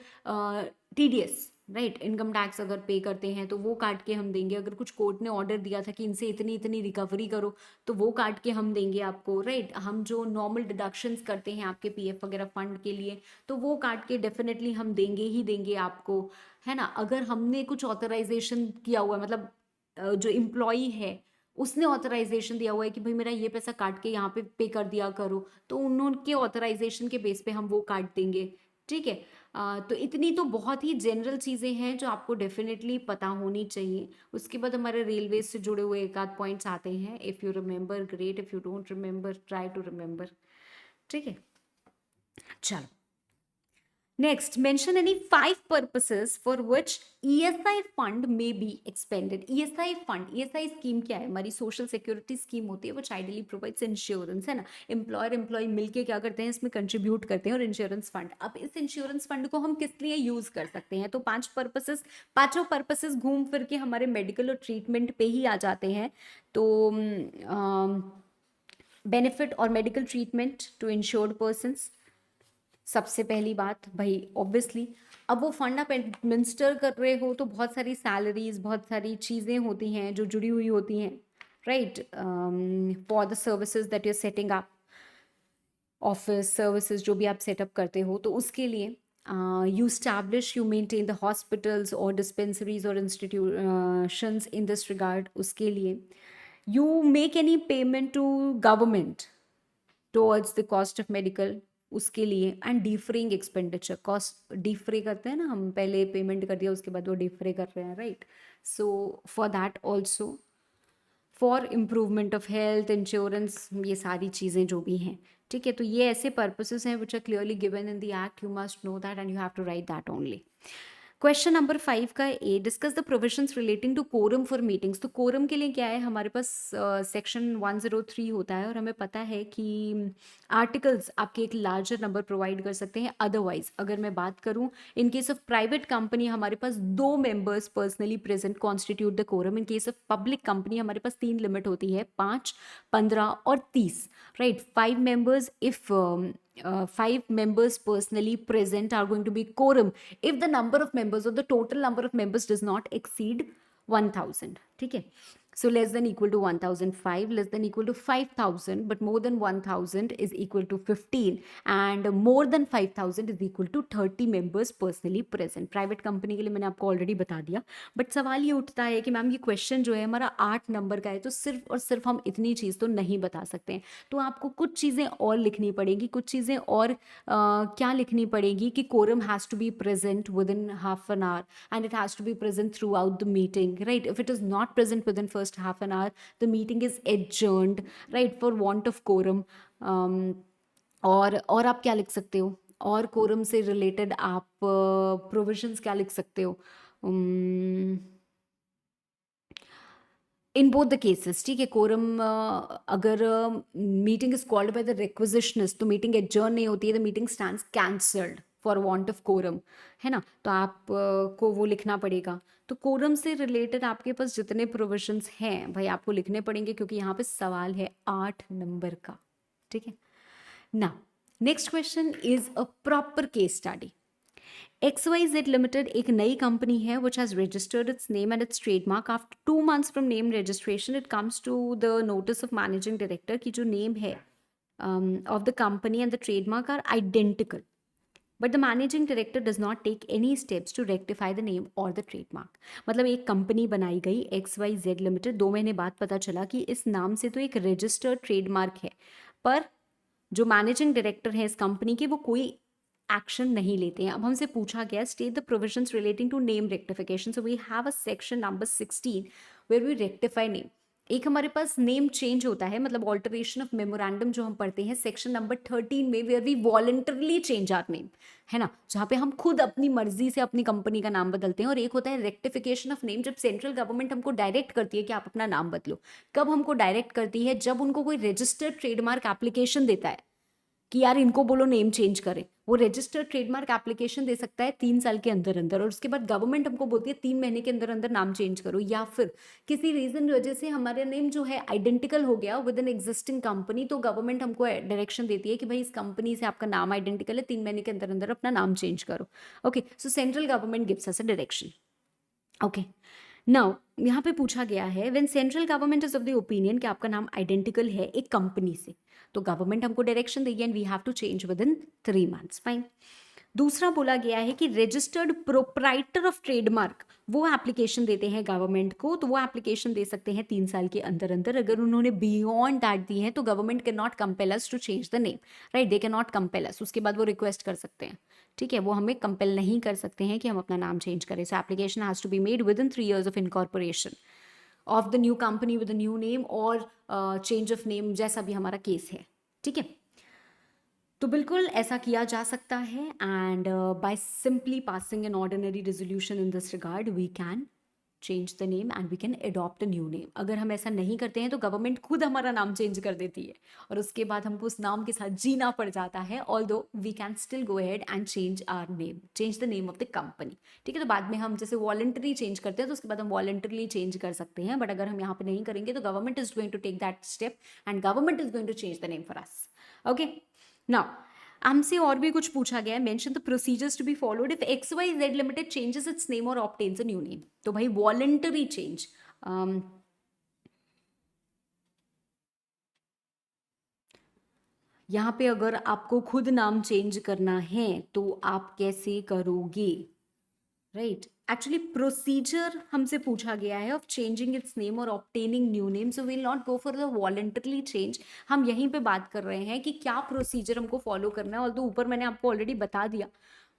टीडीएस, राइट, इनकम टैक्स अगर पे करते हैं तो वो काट के हम देंगे. अगर कुछ कोर्ट ने ऑर्डर दिया था कि इनसे इतनी इतनी रिकवरी करो तो वो काट के हम देंगे आपको, राइट. हम जो नॉर्मल डिडक्शंस करते हैं आपके पीएफ वगैरह फंड के लिए, तो वो काट के डेफिनेटली हम देंगे ही देंगे आपको, है ना. अगर हमने कुछ ऑथराइजेशन किया हुआ है, मतलब जो एम्प्लॉई है उसने ऑथराइजेशन दिया हुआ है कि भाई मेरा ये पैसा काट के यहाँ पे कर दिया करो, तो उनके ऑथराइजेशन के बेस पे हम वो काट देंगे, ठीक है. तो इतनी तो बहुत ही जनरल चीज़ें हैं जो आपको डेफिनेटली पता होनी चाहिए. उसके बाद हमारे रेलवे से जुड़े हुए एक आध पॉइंट्स आते हैं. If you remember great, if you don't remember try to remember, ठीक है. चलो, next, mention any 5 purposes for which ESI fund may be expended. ESI fund, ESI scheme क्या है? हमारी सोशल सिक्योरिटी स्कीम होती है, which ideally provides इंश्योरेंस, है ना. एम्प्लॉयर एम्प्लॉय मिलके क्या करते हैं, इसमें कंट्रीब्यूट करते हैं. और इंश्योरेंस फंड, अब इस इंश्योरेंस फंड को हम किस लिए यूज कर सकते हैं? तो 5 पर्पसेस, पांचों पर्पसेस घूम फिर के हमारे मेडिकल और ट्रीटमेंट पे ही आ जाते हैं. तो बेनिफिट और medical treatment to insured persons, सबसे पहली बात भाई ऑब्वियसली. अब वो फंड आप एडमिनिस्टर कर रहे हो तो बहुत सारी सैलरीज, बहुत सारी चीज़ें होती हैं जो जुड़ी हुई होती हैं, right. For the services that you are setting up, office services जो भी आप सेटअप करते हो, तो उसके लिए you establish, you maintain the hospitals or dispensaries or institutions in this regard. उसके लिए you make any payment to government towards the cost of medical, उसके लिए. एंड डिफरिंग एक्सपेंडिचर, कॉस्ट डिफरे करते हैं ना हम, पहले पेमेंट कर दिया उसके बाद वो डिफरे कर रहे हैं, right. So for that also, for improvement of health insurance, ये सारी चीज़ें जो भी हैं, ठीक है. तो ये ऐसे पर्पसेस हैं which are clearly given in the act. You must know that and you have to write that only. Question number 5 का A, discuss the provisions relating to quorum for meetings. तो कोरम के लिए क्या है, हमारे पास section 103 होता है और हमें पता है कि आर्टिकल्स आपके एक लार्जर नंबर प्रोवाइड कर सकते हैं. अदरवाइज अगर मैं बात करूं, in case of private company हमारे पास 2 members personally present constitute the quorum. In case of public company हमारे पास 3 लिमिट होती है, 5, 15 और 30, right. 5 members if 5 members personally present are going to be quorum if the number of members or the total number of members does not exceed 1000, ठीक है. So less than equal to 1005, less than equal to 5000, but more than 1000 is equal to 15, and more than 5000 is equal to 30 members personally present. Private company के लिए मैंने आपको already बता दिया. But सवाल ये उठता है कि मैम ये क्वेश्चन जो है हमारा 8 नंबर का है, तो सिर्फ और सिर्फ हम इतनी चीज़ तो नहीं बता सकते हैं. तो आपको कुछ चीज़ें और लिखनी पड़ेगी, कुछ चीज़ें और क्या लिखनी पड़ेगी कि quorum has to be present within half an hour and it has to be present throughout the meeting, right. If it is not present within first half an hour, the meeting is adjourned, right, for want of quorum. और आप क्या लिख सकते हो, और quorum से related आप provisions क्या लिख सकते हो इन बोथ द केसेस, ठीक है. कोरम अगर meeting is called by the requisitionist तो मीटिंग एडजर्न नहीं होती है, the meeting stands cancelled for want of quorum, है ना. तो आप को वो लिखना पड़ेगा. तो कोरम से रिलेटेड आपके पास जितने प्रोविजंस हैं भाई आपको लिखने पड़ेंगे, क्योंकि यहाँ पे सवाल है 8 नंबर का, ठीक है ना. Next question is a proper case study. XYZ Limited एक नई कंपनी है which has registered its name and its trademark. After 2 months from name registration, it comes to the notice of managing director कि जो name है of the company and the trademark are identical. But the managing director does not take any steps to rectify the name or the trademark. मतलब एक company बनाई गई XYZ Limited, 2 महीने बाद पता चला कि इस नाम से तो एक रजिस्टर्ड ट्रेडमार्क है, पर जो मैनेजिंग डायरेक्टर है इस कंपनी के वो कोई एक्शन नहीं लेते हैं. अब हमसे पूछा गया state the provisions relating to name rectification. So we have a section number 16 where we rectify name. एक हमारे पास नेम चेंज होता है, मतलब ऑल्टरेशन ऑफ मेमोरेंडम जो हम पढ़ते हैं सेक्शन नंबर 13 में, where we voluntarily change our name, है ना, जहाँ पे हम खुद अपनी मर्जी से अपनी कंपनी का नाम बदलते हैं. और एक होता है रेक्टिफिकेशन ऑफ नेम, जब सेंट्रल गवर्नमेंट हमको डायरेक्ट करती है कि आप अपना नाम बदलो. कब हमको डायरेक्ट करती है? जब उनको कोई रजिस्टर्ड ट्रेडमार्क एप्लीकेशन देता है कि यार इनको बोलो नेम चेंज करें. वो रजिस्टर्ड ट्रेडमार्क एप्लीकेशन दे सकता है 3 साल के अंदर अंदर, और उसके बाद गवर्नमेंट हमको बोलती है 3 महीने के अंदर अंदर नाम चेंज करो. या फिर किसी रीजन वजह से हमारा नेम जो है आइडेंटिकल हो गया विद एन एग्जिस्टिंग कंपनी, तो गवर्नमेंट हमको डायरेक्शन देती है कि भाई इस कंपनी से आपका नाम आइडेंटिकल है, 3 महीने के अंदर अंदर अपना नाम चेंज करो. Okay, so central government gives us a direction. Okay, now यहाँ पे पूछा गया है when central government is of the opinion कि आपका नाम आइडेंटिकल है एक कंपनी से, तो गवर्नमेंट हमको डायरेक्शन देगी and we have to change within 3 months. Fine. दूसरा बोला गया है कि रजिस्टर्ड प्रोप्राइटर ऑफ ट्रेडमार्क वो एप्लीकेशन देते हैं गवर्नमेंट को, तो वो एप्लीकेशन दे सकते हैं 3 साल के अंदर अंदर. अगर उन्होंने बियॉन्ड दैट दी है तो government can not compel us to change the name, right, they can not compel us. उसके बाद वो रिक्वेस्ट कर सकते हैं, ठीक है, वो हमें कंपेल नहीं कर सकते हैं कि हम अपना नाम चेंज करें. So application has to be made within 3 years of incorporation of the new company with new name और चेंज ऑफ नेम, जैसा भी हमारा केस है. ठीक है, तो बिल्कुल ऐसा किया जा सकता है. And by simply passing an ordinary resolution in this regard we can change the name and we can adopt a new name. अगर हम ऐसा नहीं करते हैं तो गवर्नमेंट खुद हमारा नाम चेंज कर देती है और उसके बाद हमको उस नाम के साथ जीना पड़ जाता है. Although we can still go ahead and change our name, change the name of the company. ठीक है, तो बाद में हम जैसे वॉलंटरी चेंज करते हैं तो उसके बाद हम वॉलंटरली चेंज कर सकते हैं. बट अगर हम यहाँ पे नहीं करेंगे तो government is going to take that step and government is going to change the name for us. Okay, now हमसे और भी कुछ पूछा गया है. Mention the procedures to be followed if XYZ limited changes its name और obtains a new name. तो भाई वॉलंटरी चेंज, यहाँ पे अगर आपको खुद नाम चेंज करना है तो आप कैसे करोगे, राइट. एक्चुअली प्रोसीजर हमसे पूछा गया है ऑफ चेंजिंग इट्स नेम और obtaining new name, so will not go for the voluntarily change. हम यहीं पे बात कर रहे हैं कि क्या प्रोसीजर हमको फॉलो करना है. और तो ऊपर मैंने आपको ऑलरेडी बता दिया,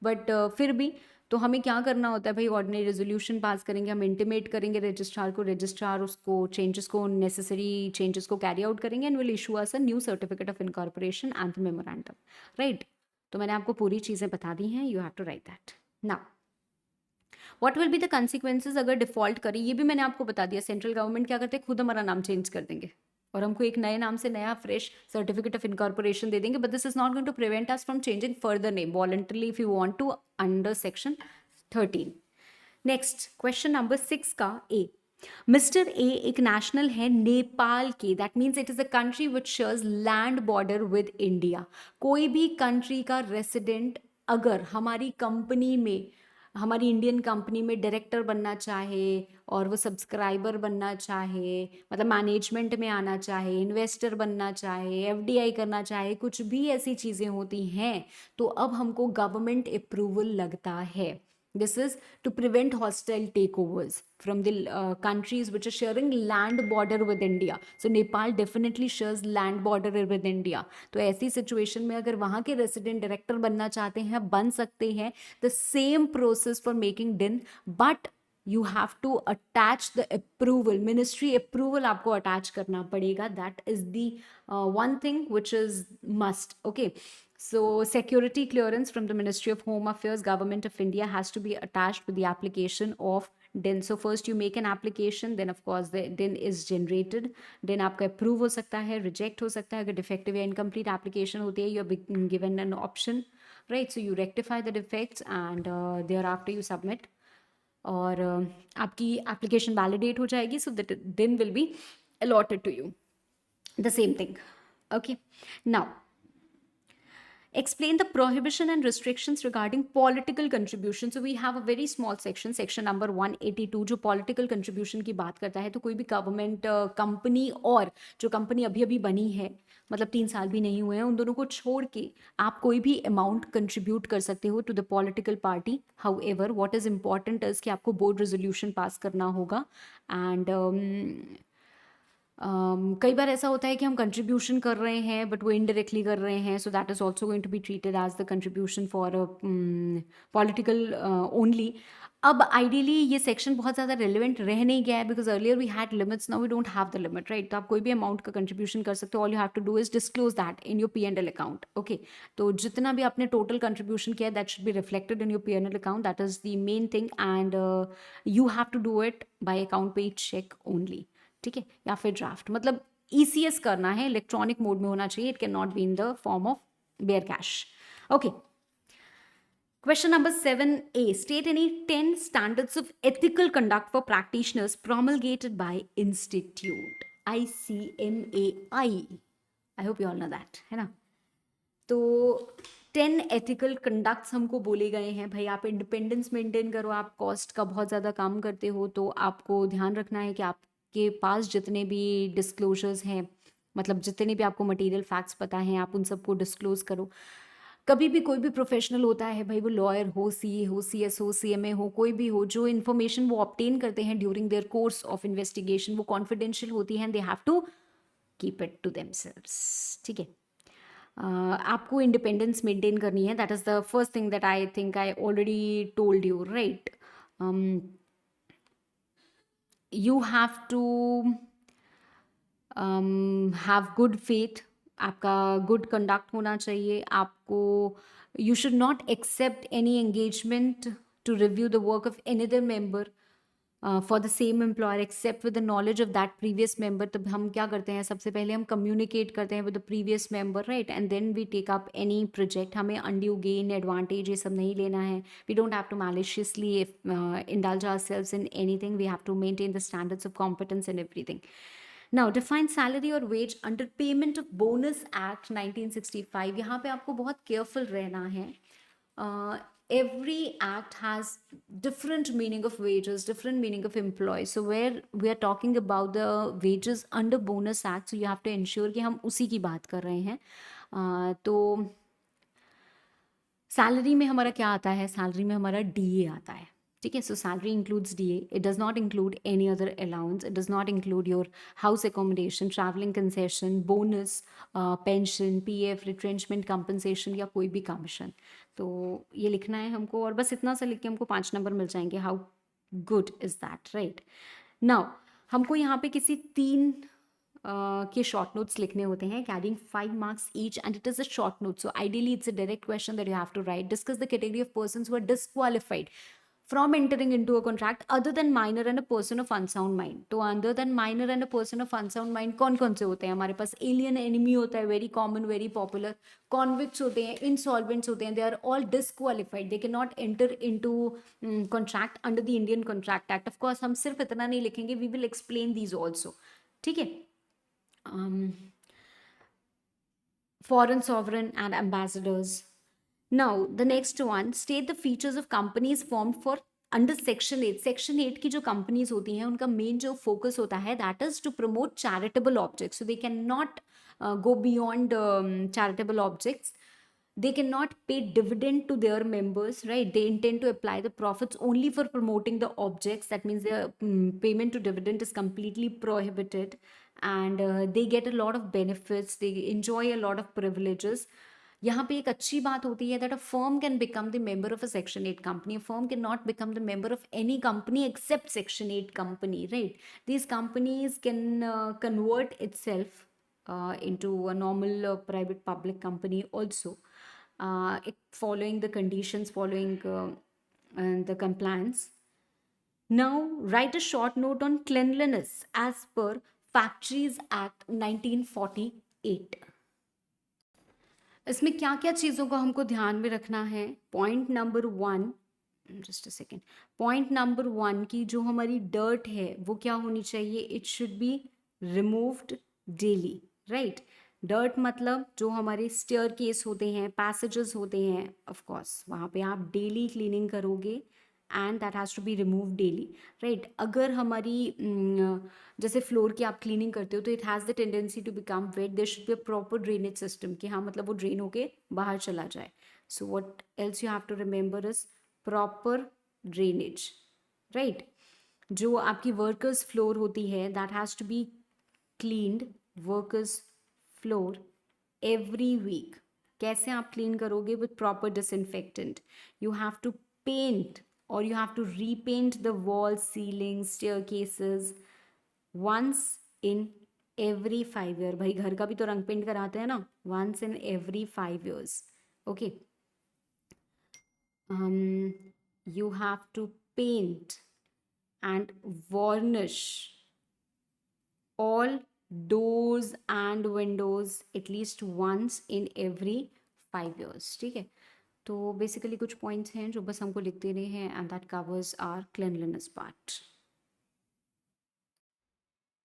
बट फिर भी तो हमें क्या करना होता है भाई, ऑर्डिनरी रेजोल्यूशन पास करेंगे, हम इंटीमेट करेंगे रजिस्ट्रार को, रजिस्ट्रार उसको चेंजेस को, नेसेसरी चेंजेस को कैरी आउट करेंगे and will issue us a new certificate of incorporation and memorandum, right. तो मैंने आपको पूरी चीज़ें बता दी हैं, you have to write that. Now what will be the consequences अगर डिफॉल्ट करें, ये भी मैंने आपको बता दिया. सेंट्रल गवर्नमेंट क्या करते हैं, खुद हमारा नाम चेंज कर देंगे और हमको एक नए नाम से नया फ्रेश सर्टिफिकेट ऑफ इनकॉर्पोरेशन दे देंगे. But this is not going to prevent us from changing further name voluntarily if you want to under section 13. Next question number 6 का ए. मिस्टर ए एक नेशनल है नेपाल के, that means it is a country which shares land border with India. कोई भी country का resident अगर हमारी company में, हमारी इंडियन कंपनी में डायरेक्टर बनना चाहे और वो सब्सक्राइबर बनना चाहे, मतलब मैनेजमेंट में आना चाहे, इन्वेस्टर बनना चाहे, FDI करना चाहे, कुछ भी ऐसी चीज़ें होती हैं, तो अब हमको गवर्नमेंट अप्रूवल लगता है. This is to prevent hostile takeovers from the countries which are sharing land border with India. So Nepal definitely shares land border with India. तो ऐसी सिचुएशन में अगर वहाँ के रेसिडेंट डायरेक्टर बनना चाहते हैं, बन सकते हैं. The same process for making DIN, but you have to attach the approval, ministry approval आपको attach करना पड़ेगा. That is the one thing which is must. Okay. So security clearance from the Ministry of Home Affairs, Government of India has to be attached with the application of DIN. So first you make an application, then of course the DIN is generated. DIN आपका approve हो सकता है, reject हो सकता है. अगर defective या incomplete application होती है, you are given an option, right? So you rectify the defects and thereafter you submit. और आपकी application validate हो जाएगी, so that DIN will be allotted to you. The same thing. Okay. Now Explain the prohibition and restrictions regarding political contribution. So we have a very small section, section number 182, जो political contribution की बात करता है. तो कोई भी government company और जो कंपनी अभी अभी बनी है, मतलब 3 साल भी नहीं हुए हैं, उन दोनों को छोड़ के आप कोई भी अमाउंट कंट्रीब्यूट कर सकते हो to the political party. However what is important is कि आपको बोर्ड रेजोल्यूशन पास करना होगा. एंड कई बार ऐसा होता है कि हम कंट्रीब्यूशन कर रहे हैं बट वो इनडायरेक्टली कर रहे हैं, so that is also going to be treated as the contribution for political only. अब आइडियली ये सेक्शन बहुत ज़्यादा रेलिवेंट रह नहीं गया है because earlier we had limits, now we don't have the limit, right. तो आप कोई भी अमाउंट का कंट्रीब्यूशन कर सकते हो. All you have to do is disclose that in your P&L account. Okay, तो जितना भी आपने टोटल कंट्रीब्यूशन किया that should be reflected in your P&L account. That is the main thing and you have to do it by account paid cheque only. ठीक है, या फिर draft, मतलब ECS करना है, इलेक्ट्रॉनिक मोड में होना चाहिए. It can not be in the form of bearer cash. Okay, question number 7A, state any 10 standards of ethical conduct for practitioners promulgated by institute. ICMAI. I hope you all know that, है ना. तो 10 ethical conducts हमको बोले गए हैं. भाई आप independence maintain करो, आप कॉस्ट का बहुत ज़्यादा काम करते हो, तो आपको ध्यान रखना है कि आपके पास जितने भी डिस्क्लोजर्स हैं, मतलब जितने भी आपको मटेरियल फैक्ट्स पता हैं, आप उन सबको डिस्क्लोज करो. कभी भी कोई भी प्रोफेशनल होता है, भाई वो लॉयर हो, CA हो, CS हो, CMA हो, कोई भी हो, जो इन्फॉर्मेशन वो ऑब्टेन करते हैं during their course of investigation वो कॉन्फिडेंशियल होती है and they have to keep it to themselves. ठीक है, आपको इंडिपेंडेंस मेंटेन करनी है. That is the first thing that I think I already told you, right. You have to have good faith. आपका good conduct होना चाहिए. आपको you should not accept any engagement to review the work of any other member for the same employer except with the knowledge of that previous member. तब हम क्या करते हैं, सबसे पहले हम कम्युनिकेट करते हैं with the previous member, right, and then we take up any project. हमें अनड्यू गेन, एडवांटेज ये सब नहीं लेना है. We don't have to maliciously indulge ourselves in anything. We have to maintain the standards of competence and everything. Now, define salary or wage under Payment of Bonus Act 1965. यहाँ पे आपको बहुत careful रहना है. Every act has different meaning of wages, different meaning of employees. So where we are talking about the wages under Bonus Act, so you have to ensure कि हम उसी की बात कर रहे हैं. तो सैलरी में हमारा क्या आता है, सैलरी में हमारा DA आता है. ठीक है, सो salary includes DA. It does not include any other allowance. It does not include your house accommodation, travelling concession, bonus, pension, PF, retrenchment compensation या कोई भी कमीशन. तो ये लिखना है हमको, और बस इतना सा लिख के हमको 5 नंबर मिल जाएंगे. How good is that, right. Now हमको यहाँ पे किसी 3 के शॉर्ट नोट्स लिखने होते हैं, carrying 5 marks each, and it is a short note. So ideally it's a direct question that you have to write. Discuss the category of persons who are disqualified from entering into a contract other than minor and a person of unsound mind. तो other than minor and a person of unsound mind कौन कौन से होते हैं हमारे पास? alien enemy होता है, very common, very popular. convicts होते हैं, insolvents होते हैं, they are all disqualified. they cannot enter into contract under the Indian Contract Act. of course हम सिर्फ इतना नहीं लिखेंगे, we will explain these also. ठीक है. Foreign sovereign and ambassadors. Now, the next one, state the features of companies formed for under Section 8. Section 8 की जो companies होती हैं उनका main जो focus होता है that is to promote charitable objects. So they cannot go beyond charitable objects. They cannot pay dividend to their members, right? They intend to apply the profits only for promoting the objects. That means their payment to dividend is completely prohibited, and they get a lot of benefits. They enjoy a lot of privileges. यहाँ पे एक अच्छी बात होती है that a firm can become the member of a Section 8 company. A firm cannot become the member of any company except Section 8 company, right? These companies can convert itself into a normal private public company also, following the conditions, following the compliance. Now, write a short note on cleanliness as per Factories Act 1948. इसमें क्या क्या चीज़ों को हमको ध्यान में रखना है? Point number 1, just a second. Point number 1 की जो हमारी डर्ट है वो क्या होनी चाहिए? It should be removed daily, right. Dirt मतलब जो हमारे स्टेयर केस होते हैं, पैसेजेस होते हैं, ऑफ कोर्स वहाँ पे आप डेली क्लीनिंग करोगे and that has to be remove daily, right. अगर हमारी जैसे फ्लोर की आप क्लीनिंग करते हो तो it has the tendency to become wet, there should be a proper drainage system कि हाँ मतलब वो ड्रेन होके बाहर चला जाए। So what else you have to remember is proper drainage, right. जो आपकी वर्कर्स फ्लोर होती है that has to be cleaned, workers floor every week. कैसे आप क्लीन करोगे? With proper disinfectant. You have to paint और you have to repaint the wall, ceiling, staircases once in every 5 year. भाई घर का भी तो रंग पेंट कराते हैं ना, once in every 5 years, okay. You have to paint and varnish all doors and windows at least once in every 5 years, ठीक है। तो बेसिकली कुछ पॉइंट्स हैं जो बस हमको लिख देने हैं and that covers our cleanliness part.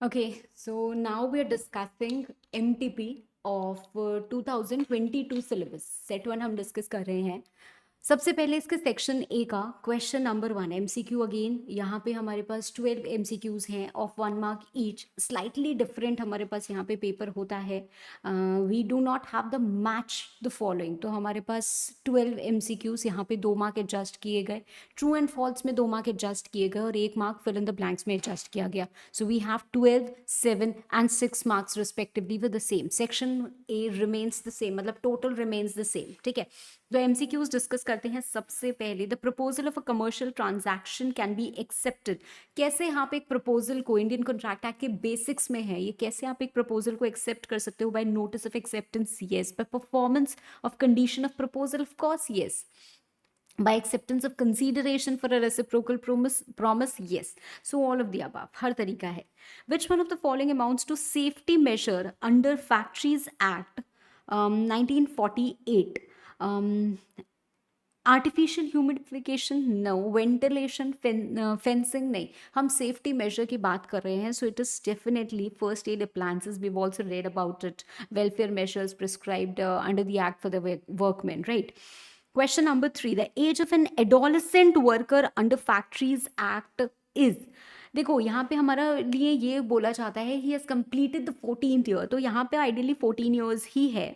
Okay, so now we are discussing MTP of 2022 syllabus, set 1 हम डिस्कस कर रहे हैं। सबसे पहले इसके सेक्शन ए का क्वेश्चन नंबर 1 MCQ। अगेन यहाँ पे हमारे पास 12 MCQs हैं of 1 mark each. Slightly different हमारे पास यहाँ पे पेपर होता है। We do not have the match the following. तो हमारे पास 12 MCQs, यहाँ पे 2 मार्क एडजस्ट किए गए, ट्रू एंड फॉल्स में 2 मार्क एडजस्ट किए गए और 1 mark fill in the blanks में एडजस्ट किया गया। So we have 12, 7 and 6 marks respectively with the same. Section A remains the same, मतलब टोटल रिमेन्स द सेम, ठीक है। तो MCQs डिस्कस करते हैं। सबसे पहले, the proposal of a commercial transaction can be accepted. कैसे आप एक प्रपोजल को, इंडियन कॉन्ट्रैक्ट एक्ट के बेसिक्स में है ये, कैसे आप एक प्रपोजल को एक्सेप्ट कर सकते हो? By notice of acceptance, yes. By performance of condition of proposal, of course yes. By acceptance of consideration for a reciprocal promise, yes. So all of the above, हर तरीका है। Which one of the following amounts to safety measure under Factories Act 1948? Artificial humidification no, ventilation, fencing नहीं, हम safety measure की बात कर रहे हैं। So it is definitely first aid appliances, we also read about it, welfare measures prescribed under the act for the workman, right. Question number 3, the age of an adolescent worker under factories act is. देखो यहाँ पे हमारा लिए ये बोला जाता है ही has completed the 14th year, तो यहाँ पे आइडियली 14 ईयर्स ही है।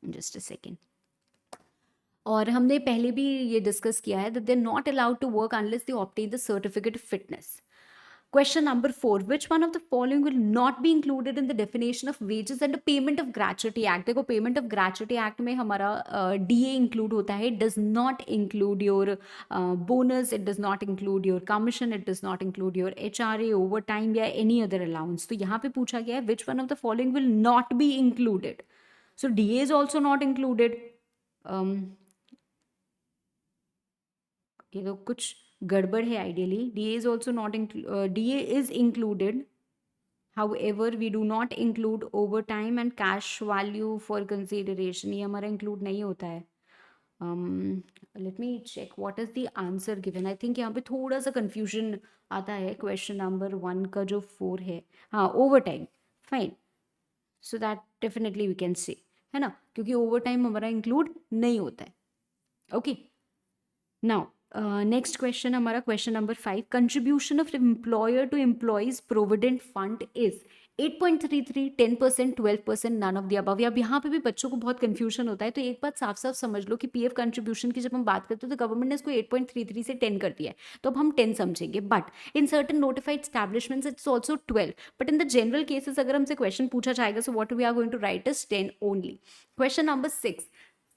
Just a second. और हमने पहले भी ये डिस्कस किया है that they are not allowed to work unless they obtain the certificate of fitness. Question number 4, which one of the following will not be included in the definition of wages and payment of gratuity act. देखो payment of gratuity act में हमारा DA include होता है। It does not include your bonus, it does not include your commission, it does not include your HRA, over time या any other allowance. तो यहाँ पे पूछा गया है विच one of the following will not be included. So DA is also not included. ये तो कुछ गड़बड़ है ideally. DA is also not DA is included, however we do not include overtime and cash value for consideration, ये हमारा include नहीं होता है। Let me check what is the answer given. I think यहाँ पे थोड़ा सा confusion आता है क्वेश्चन नंबर 1 का जो 4 है। हाँ, overtime, fine, so that definitely we can say, है ना, क्योंकि overtime हमारा include नहीं होता है। Okay, now नेक्स्ट क्वेश्चन हमारा question number 5, contribution of employer to employees provident fund is 8.33, 10%, 12%, none of the above. अब यहाँ पे भी बच्चों को बहुत कंफ्यूजन होता है। तो एक बात साफ साफ समझ लो कि PF कंट्रीब्यूशन की जब हम बात करते हैं तो गवर्नमेंट ने इसको 8.33 से 10 कर दिया है, तो अब हम 10 समझेंगे। But in certain notified establishments it's also 12, but in the general cases अगर हमसे क्वेश्चन पूछा जाएगा so what we are going to write is 10 only. Question number 6,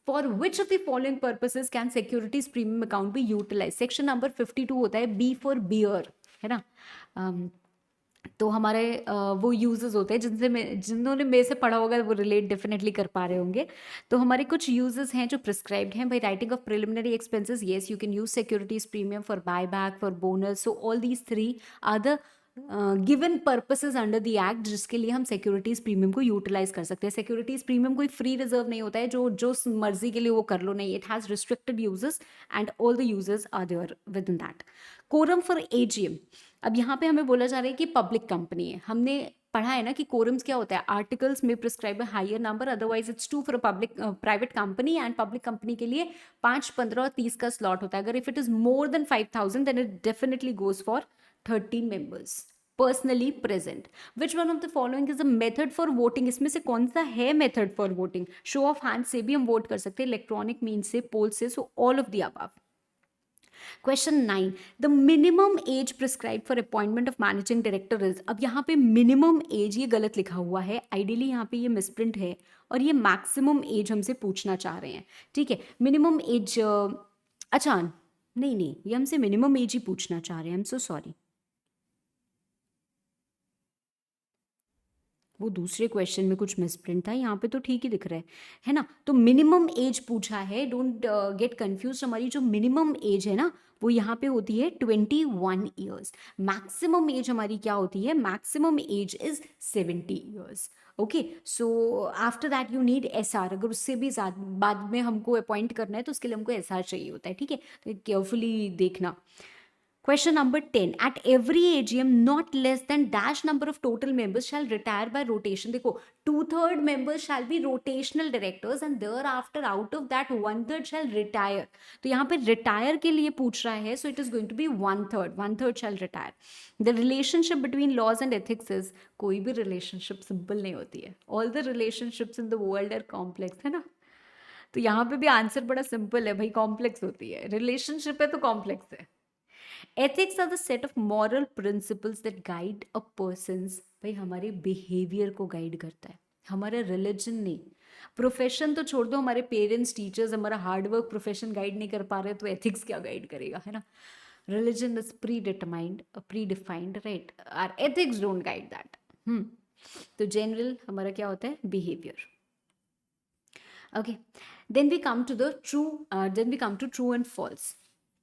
for which of the following purposes can securities premium account be utilized? Section number 52 होता है B for beer, है ना। तो हमारे वो यूजेस होते हैं जिन्होंने मेरे से पढ़ा होगा वो रिलेट डेफिनेटली कर पा रहे होंगे। तो हमारे कुछ यूजेस हैं जो प्रिस्क्राइब्ड हैं। By writing off preliminary expenses, yes you can use securities premium for buy back, for bonus. So all these 3 are the given purposes under the act जिसके लिए हम सिक्योरिटीज प्रीमियम को यूटिलाइज कर सकते हैं। सिक्योरिटीज प्रीमियम कोई free reserve नहीं होता है जो मर्जी के लिए वो कर लो, नहीं। It has restricted uses and all the uses are there within that. Quorum for AGM, अब यहाँ पे हमें बोला जा रहा है कि पब्लिक कंपनी है। हमने पढ़ा है ना कि कोरम्स क्या होता है, आर्टिकल्स में prescribe higher number, otherwise it's 2 for a public private company, and public company के लिए 5, 15 और 30 का स्लॉट होता है. अगर if it is more than 5000 then it definitely goes for 13 members personally present. Which one of the following is a method for voting, इसमें से कौन सा है method for voting? Show of hand से भी हम वोट कर सकते हैं, इलेक्ट्रॉनिक मीन से, पोल से, so all of the above. Question 9, the minimum age prescribe for appointment of managing director is. अब यहाँ पे मिनिमम एज ये गलत लिखा हुआ है, आइडियली यहाँ पे ये मिसप्रिंट है, और ये मैक्सिमम एज हमसे पूछना चाह रहे हैं. ठीक है, मिनिमम एज, अच्छा नहीं नहीं, ये हमसे मिनिमम एज ही पूछना चाह रहे हैं. आई एम सो सॉरी, वो दूसरे क्वेश्चन में कुछ मिसप्रिंट था, यहाँ पे तो ठीक ही दिख रहा है ना. तो मिनिमम एज पूछा है, डोंट गेट कंफ्यूज. हमारी जो मिनिमम एज है ना वो यहाँ पे होती है 21 ईयर्स. मैक्सिमम एज हमारी क्या होती है? Maximum age is 70 years. Okay, so after that you need SR. अगर उससे भी बाद में हमको अपॉइंट करना है तो उसके लिए हमको एसआर चाहिए होता है. ठीक है, तो केयरफुली देखना. Question number 10. At every AGM, not less than dash number of total members shall retire by rotation. देखो, 2/3 members shall be rotational directors and thereafter out of that 1/3 shall retire. तो यहाँ पे retire के लिए पूछ रहा है, so it is going to be 1/3. 1/3 shall retire. The relationship between laws and ethics is, कोई भी relationship simple नहीं होती है. All the relationships in the world are complex, है ना. तो यहाँ पे भी आंसर बड़ा सिंपल है भाई, कॉम्प्लेक्स होती है. रिलेशनशिप है तो कॉम्प्लेक्स है. Ethics are the set of moral principles that guide a persons. भाई हमारे बिहेवियर को गाइड करता है, हमारा रिलीजन नहीं. प्रोफेशन तो छोड़ दो, हमारे पेरेंट्स, टीचर्स हमारा हार्डवर्क प्रोफेशन गाइड नहीं कर पा रहे तो एथिक्स क्या गाइड करेगा, है ना. Religion is predetermined, predefined, right. Are ethics don't guide that. तो जनरल हमारा क्या होता है? Behaviour. Okay, then we come to the true and false.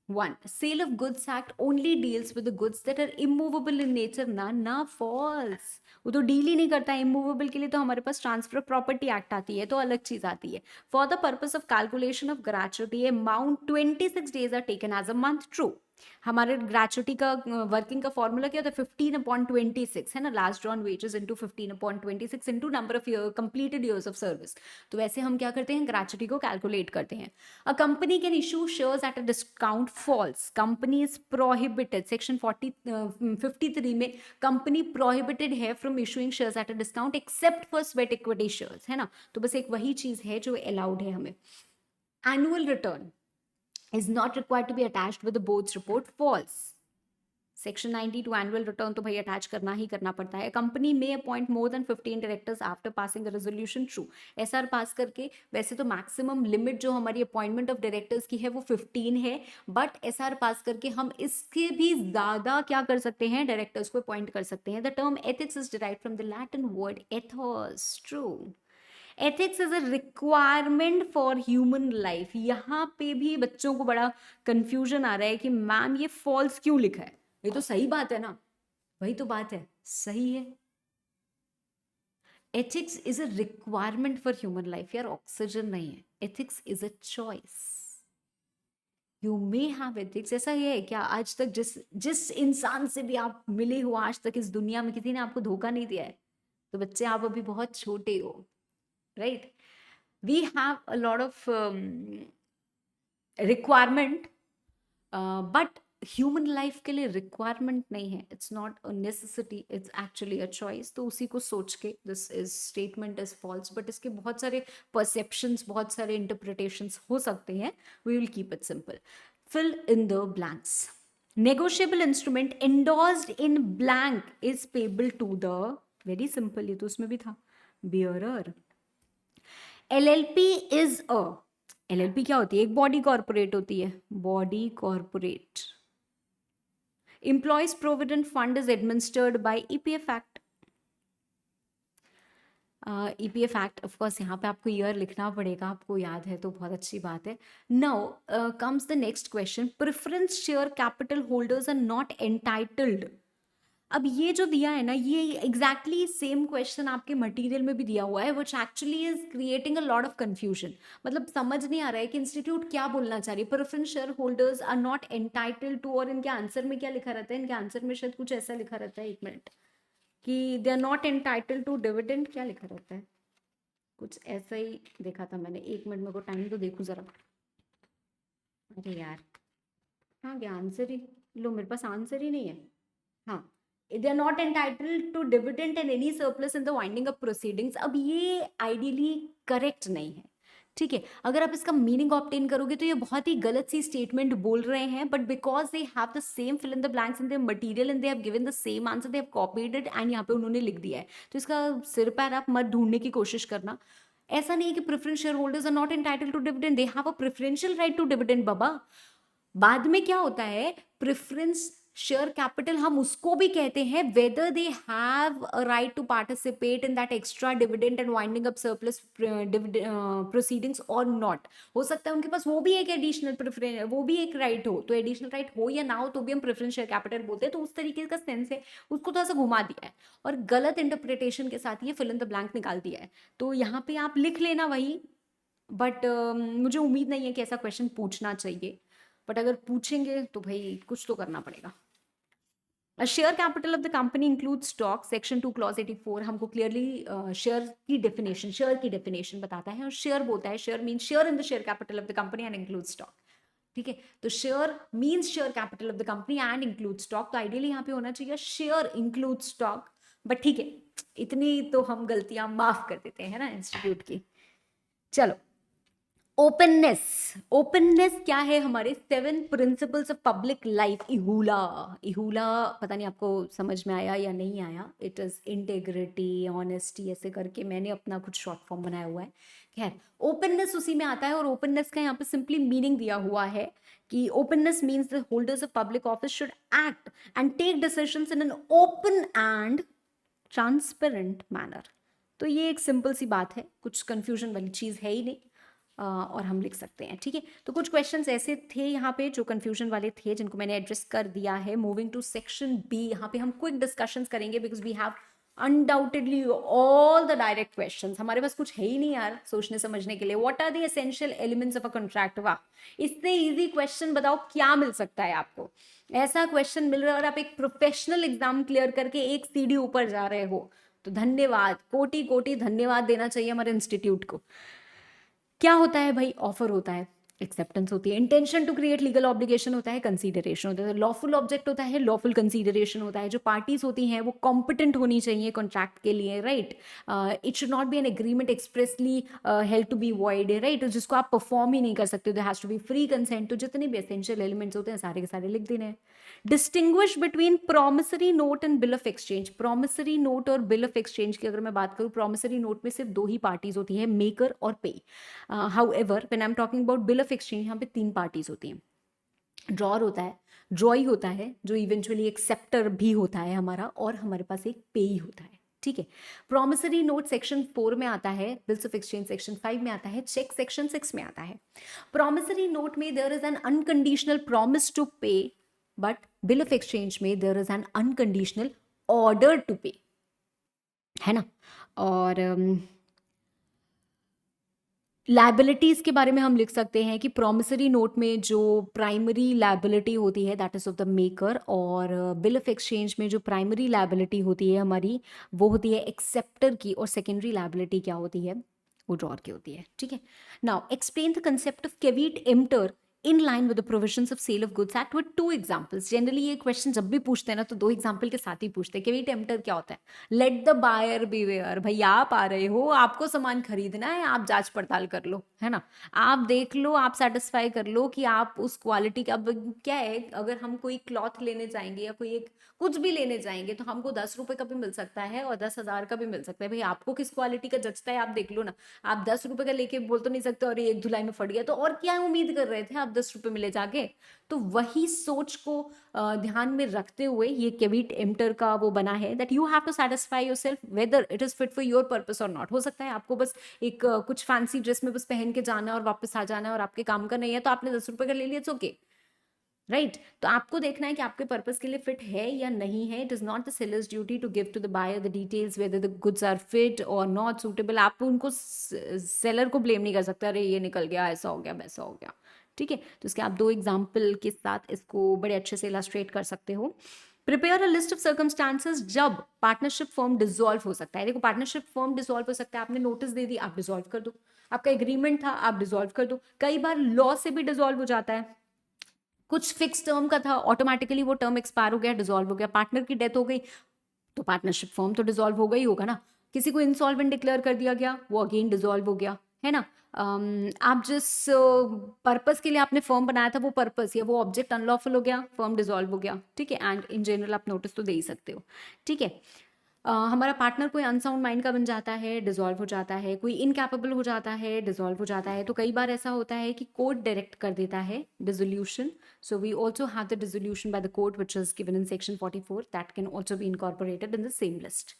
1. Sale of Goods Act only deals with the goods that are immovable in nature. ना false. वो तो deal ही नहीं करता है. इमूवेबल के लिए तो हमारे पास ट्रांसफर प्रॉपर्टी एक्ट आती है, तो अलग चीज आती है. For the purpose of calculation of gratuity amount 26 days are taken as a month. True. हमारे ग्रेचुटी का वर्किंग का फॉर्मूला क्या होता है? 15/26 है ना. Last drawn wages into 15/26 into number of completed years of service. तो वैसे हम क्या करते हैं? ग्रेचुटी को कैलकुलेट करते हैं. A company can issue shares at a discount. False. Company is prohibited. Section 53 में कंपनी प्रोहिबिटेड है from issuing shares at a discount except for sweat equity shares, है ना. तो बस एक वही चीज है जो अलाउड है हमें. Annual return is not required to be attached with the board's report. False. Section 92 annual return तो भाई अटैच करना ही करना पड़ता है. कंपनी में appoint more than 15 directors after passing the resolution. True. SR pass करके वैसे तो मैक्सिमम लिमिट जो हमारी अपॉइंटमेंट ऑफ डायरेक्टर्स की है वो 15 है, बट एसआर पास करके हम इसके भी ज्यादा क्या कर सकते हैं? डायरेक्टर्स को अपॉइंट कर सकते हैं. The term ethics is derived from the Latin word ethos. True. Ethics is a requirement for human life. यहाँ पे भी बच्चों को बड़ा कंफ्यूजन आ रहा है कि मैम ये फॉल्स क्यों लिखा है. ये तो सही बात है ना, वही तो बात है, सही है. Ethics is a requirement for human life. यार ऑक्सीजन नहीं है. Ethics is a choice. You may have ethics. ऐसा ही है क्या? आज तक जिस इंसान से भी आप मिले हो आज तक इस दुनिया में, किसी ने आपको धोखा नहीं दिया है. तो बच्चे आप अभी बहुत छोटे हो, right? We have a lot of requirement, but human life के लिए requirement नहीं है. It's not a necessity, it's actually a choice. तो उसी को सोच के this is statement is false, but इसके बहुत सारे perceptions, बहुत सारे interpretations हो सकते हैं. We will keep it simple. Fill in the blanks. Negotiable instrument endorsed in blank is payable to the, very simple, ये तो उसमें भी था, bearer. LLP is a, LLP क्या होती है? एक बॉडी कॉर्पोरेट होती है. Body corporate. Employees provident fund is administered by EPF act. EPF act of course यहाँ पे आपको ईयर लिखना पड़ेगा, आपको याद है तो बहुत अच्छी बात है. Now comes the next question. Preference share capital holders are not entitled. अब ये जो दिया है ना, ये एग्जैक्टली सेम क्वेश्चन आपके मटेरियल में भी दिया हुआ है, which actually is creating a lot of confusion. मतलब समझ नहीं आ रहा है कि इंस्टीट्यूट क्या बोलना चाह रही है. Preference share holders are not entitled to, और इनके आंसर में क्या लिखा रहता है? इनके आंसर में शायद कुछ ऐसा लिखा रहता है, एक मिनट, कि they are not entitle to dividend, क्या लिखा रहता है, कुछ ऐसा ही देखा था मैंने, 1 मिनट मेरे को टाइम तो देखूँ जरा। अरे यार, हाँ क्या आंसर ही, लो मेरे पास आंसर ही नहीं है। हाँ, they are not entitled to dividend and any surplus in the winding up proceedings. अब ये आइडियली करेक्ट नहीं है, ठीक है। अगर आप इसका मीनिंग ऑब्टेन करोगे तो ये बहुत ही गलत सी स्टेटमेंट बोल रहे हैं, but because they have the same fill in the blanks in their material and they have given the same answer, they have copied it and यहाँ पे उन्होंने लिख दिया है, तो इसका सिर पैर आप मत ढूंढने की कोशिश करना। ऐसा नहीं है कि preference share holders are not entitled to dividend, they have a preferential right to dividend बाबा। बाद में क्या होता है, प्रेफरेंस शेयर कैपिटल हम उसको भी कहते हैं whether they have a right to participate in that extra dividend and winding up surplus proceedings और नॉट। हो सकता है उनके पास वो भी एक एडिशनल प्रेफरेंस, वो भी एक राइट हो, तो एडिशनल राइट हो या ना हो तो भी हम प्रेफरेंस शेयर कैपिटल बोलते हैं, तो उस तरीके का सेंस है, उसको थोड़ा सा घुमा दिया है और गलत इंटरप्रिटेशन के साथ ये फिल इन द ब्लैंक निकाल दिया है। तो यहाँ पे आप लिख लेना वही, बट मुझे उम्मीद नहीं है कि ऐसा क्वेश्चन पूछना चाहिए, बट अगर पूछेंगे तो भाई कुछ तो करना पड़ेगा। Share capital of the company include stock, section 2 clause 84 हमको क्लियरली शेयर की डेफिनेशन बताता है, और शेयर बोलता है, share mean share in the share capital of the company and include stock, ठीक है। तो share means share capital of the company and include stock, तो आइडियली यहाँ पे होना चाहिए शेयर इंक्लूड स्टॉक, बट ठीक है, इतनी तो हम गलतियां माफ कर देते हैं ना इंस्टीट्यूट की। चलो, ओपननेस, ओपननेस क्या है, हमारे 7 प्रिंसिपल्स ऑफ पब्लिक लाइफ, इहूला। इहूला पता नहीं आपको समझ में आया या नहीं आया, इट इज इंटेग्रिटी, ऑनेस्टी, ऐसे करके मैंने अपना कुछ शॉर्ट फॉर्म बनाया हुआ है। खैर, ओपननेस उसी में आता है, और ओपननेस का यहाँ पे सिंपली मीनिंग दिया हुआ है कि openness means the holders of public office should act and take decisions in an open and transparent manner. तो ये एक सिंपल सी बात है, कुछ कंफ्यूजन वाली चीज़ है ही नहीं, और हम लिख सकते हैं, ठीक है। तो कुछ क्वेश्चंस ऐसे थे यहाँ पे जो कंफ्यूजन वाले थे, जिनको मैंने एड्रेस कर दिया है। मूविंग टू सेक्शन बी, यहाँ पे हम क्विक डिस्कशंस करेंगे because we have undoubtedly all the direct questions, हमारे पास कुछ है ही नहीं यार सोचने समझने के लिए। What are the essential elements of a contract, वाह, इससे इजी क्वेश्चन बताओ क्या मिल सकता है आपको, ऐसा क्वेश्चन मिल रहा है और आप एक प्रोफेशनल एग्जाम क्लियर करके एक सीढ़ी ऊपर जा रहे हो, तो धन्यवाद, कोटि कोटि धन्यवाद देना चाहिए हमारे इंस्टीट्यूट को। क्या होता है भाई, ऑफर होता है, एक्सेप्टेंस होती है, intention to create legal obligation होता है, कंसीडरेशन होता है, लॉफुल ऑब्जेक्ट होता है, लॉफुल कंसीडरेशन होता है। जो पार्टीज होती हैं वो कॉम्पिटेंट होनी चाहिए कॉन्ट्रैक्ट के लिए, right. It should not be an agreement expressly held to be void, right, जिसको आप परफॉर्म ही नहीं कर सकते, there has to be free consent. तो जितने भी एसेंशियल एलिमेंट्स होते हैं सारे के सारे लिख देने हैं। Distinguish between promissory note and bill of exchange, promissory note और बिल ऑफ एक्सचेंज की अगर मैं बात करूँ, प्रोमिसरी नोट में सिर्फ 2 ही पार्टीज होती है, मेकर और पे। However when I am talking about bill of exchange, यहाँ पे 3 पार्टीज होती हैं। ड्रॉर होता है, ड्रॉई होता है जो इवेंचुअली एक्सेप्टर भी होता है हमारा, और हमारे पास एक पेई होता है, ठीक है। प्रोमिसरी नोट सेक्शन 4 में आता है, बिल्स ऑफ एक्सचेंज सेक्शन 5 में आता है, चेक सेक्शन 6 में आता है। प्रोमिसरी नोट में there is an unconditional promise to pay, but bill of exchange में there is an unconditional order to pay, है ना। और लाइबिलिटीज के बारे में हम लिख सकते हैं कि प्रोमिसरी नोट में जो प्राइमरी लाइबिलिटी होती है that is of the maker, और बिल ऑफ एक्सचेंज में जो प्राइमरी लाइबिलिटी होती है हमारी वो होती है एक्सेप्टर की, और सेकेंडरी लाइबिलिटी क्या होती है, वो ड्रॉर की होती है, ठीक है। Now explain the concept of caveat emptor in line with the provisions of sale of goods act with 2 examples. Generally ये क्वेश्चन जब भी पूछते हैं ना तो 2 एग्जांपल के साथ ही पूछते हैं। कैविट एम्प्टर क्या होता है, लेट द बायर बीवेयर, भाई आप आ रहे हो, आपको सामान खरीदना है, आप जांच पड़ताल कर लो, है ना, आप देख लो, आप सेटिस्फाई कर लो कि आप उस क्वालिटी का। अब क्या है, अगर हम कोई क्लॉथ लेने जाएंगे या कोई एक कुछ भी लेने जाएंगे तो हमको 10 रुपए का भी मिल सकता है और 10,000 का भी मिल सकता है, भाई आपको किस क्वालिटी का जचता है आप देख लो ना। आप 10 रुपए का लेके बोल तो नहीं सकते और एक धुलाई में फट गया, तो और क्या उम्मीद कर रहे थे आप 10 रुपए में ले जाके। तो वही सोच को ध्यान में रखते हुए ये कैविट एम्प्टर का वो बना है that you have to satisfy yourself whether it is fit for your purpose और नॉट। हो सकता है आपको बस एक कुछ फैंसी ड्रेस में बस पहन के जाना है और वापस आ जाना है और आपके काम का नहीं है, तो आपने 10 रुपए का ले लिया, इट्स ओके, राइट। तो आपको देखना है कि आपके पर्पस के लिए फिट है या नहीं है। It is not the seller's duty to give to the buyer the details whether the goods are fit और नॉट सूटेबल। आप उनको सेलर को ब्लेम नहीं कर सकते, अरे ये निकल गया, ऐसा हो गया, वैसा हो गया, ठीक है। तो इसके आप 2 एग्जाम्पल के साथ इसको बड़े अच्छे से इलास्ट्रेट कर सकते हो। Prepare a list of circumstances जब पार्टनरशिप फॉर्म डिसॉल्व हो सकता है। देखो पार्टनरशिप फॉर्म डिसॉल्व हो सकता है, आपने नोटिस दे दी, आप डिसॉल्व कर दो, आपका एग्रीमेंट था, आप डिसॉल्व कर दो। कई बार लॉ से भी डिसॉल्व हो जाता है, कुछ फिक्स टर्म का था, ऑटोमेटिकली वो टर्म एक्सपायर हो गया, डिसॉल्व हो गया। पार्टनर की डेथ हो गई तो पार्टनरशिप फॉर्म तो डिसॉल्व होगा ही होगा ना। किसी को इंसॉल्वेंट डिक्लेयर कर दिया गया, वो अगेन डिसॉल्व हो गया, है ना। आप जिस पर्पस के लिए आपने फॉर्म बनाया था वो पर्पस या वो ऑब्जेक्ट अनलॉफुल हो गया, फॉर्म डिसॉल्व हो गया, ठीक है। एंड इन जनरल आप नोटिस तो दे ही सकते हो, ठीक है। हमारा पार्टनर कोई अनसाउंड माइंड का बन जाता है, डिसॉल्व हो जाता है, कोई इनकैपेबल हो जाता है, डिसॉल्व हो जाता है। तो कई बार ऐसा होता है कि कोर्ट डायरेक्ट कर देता है dissolution. So we also have the dissolution by the court, which is given in section 44. That can also be incorporated in the same list.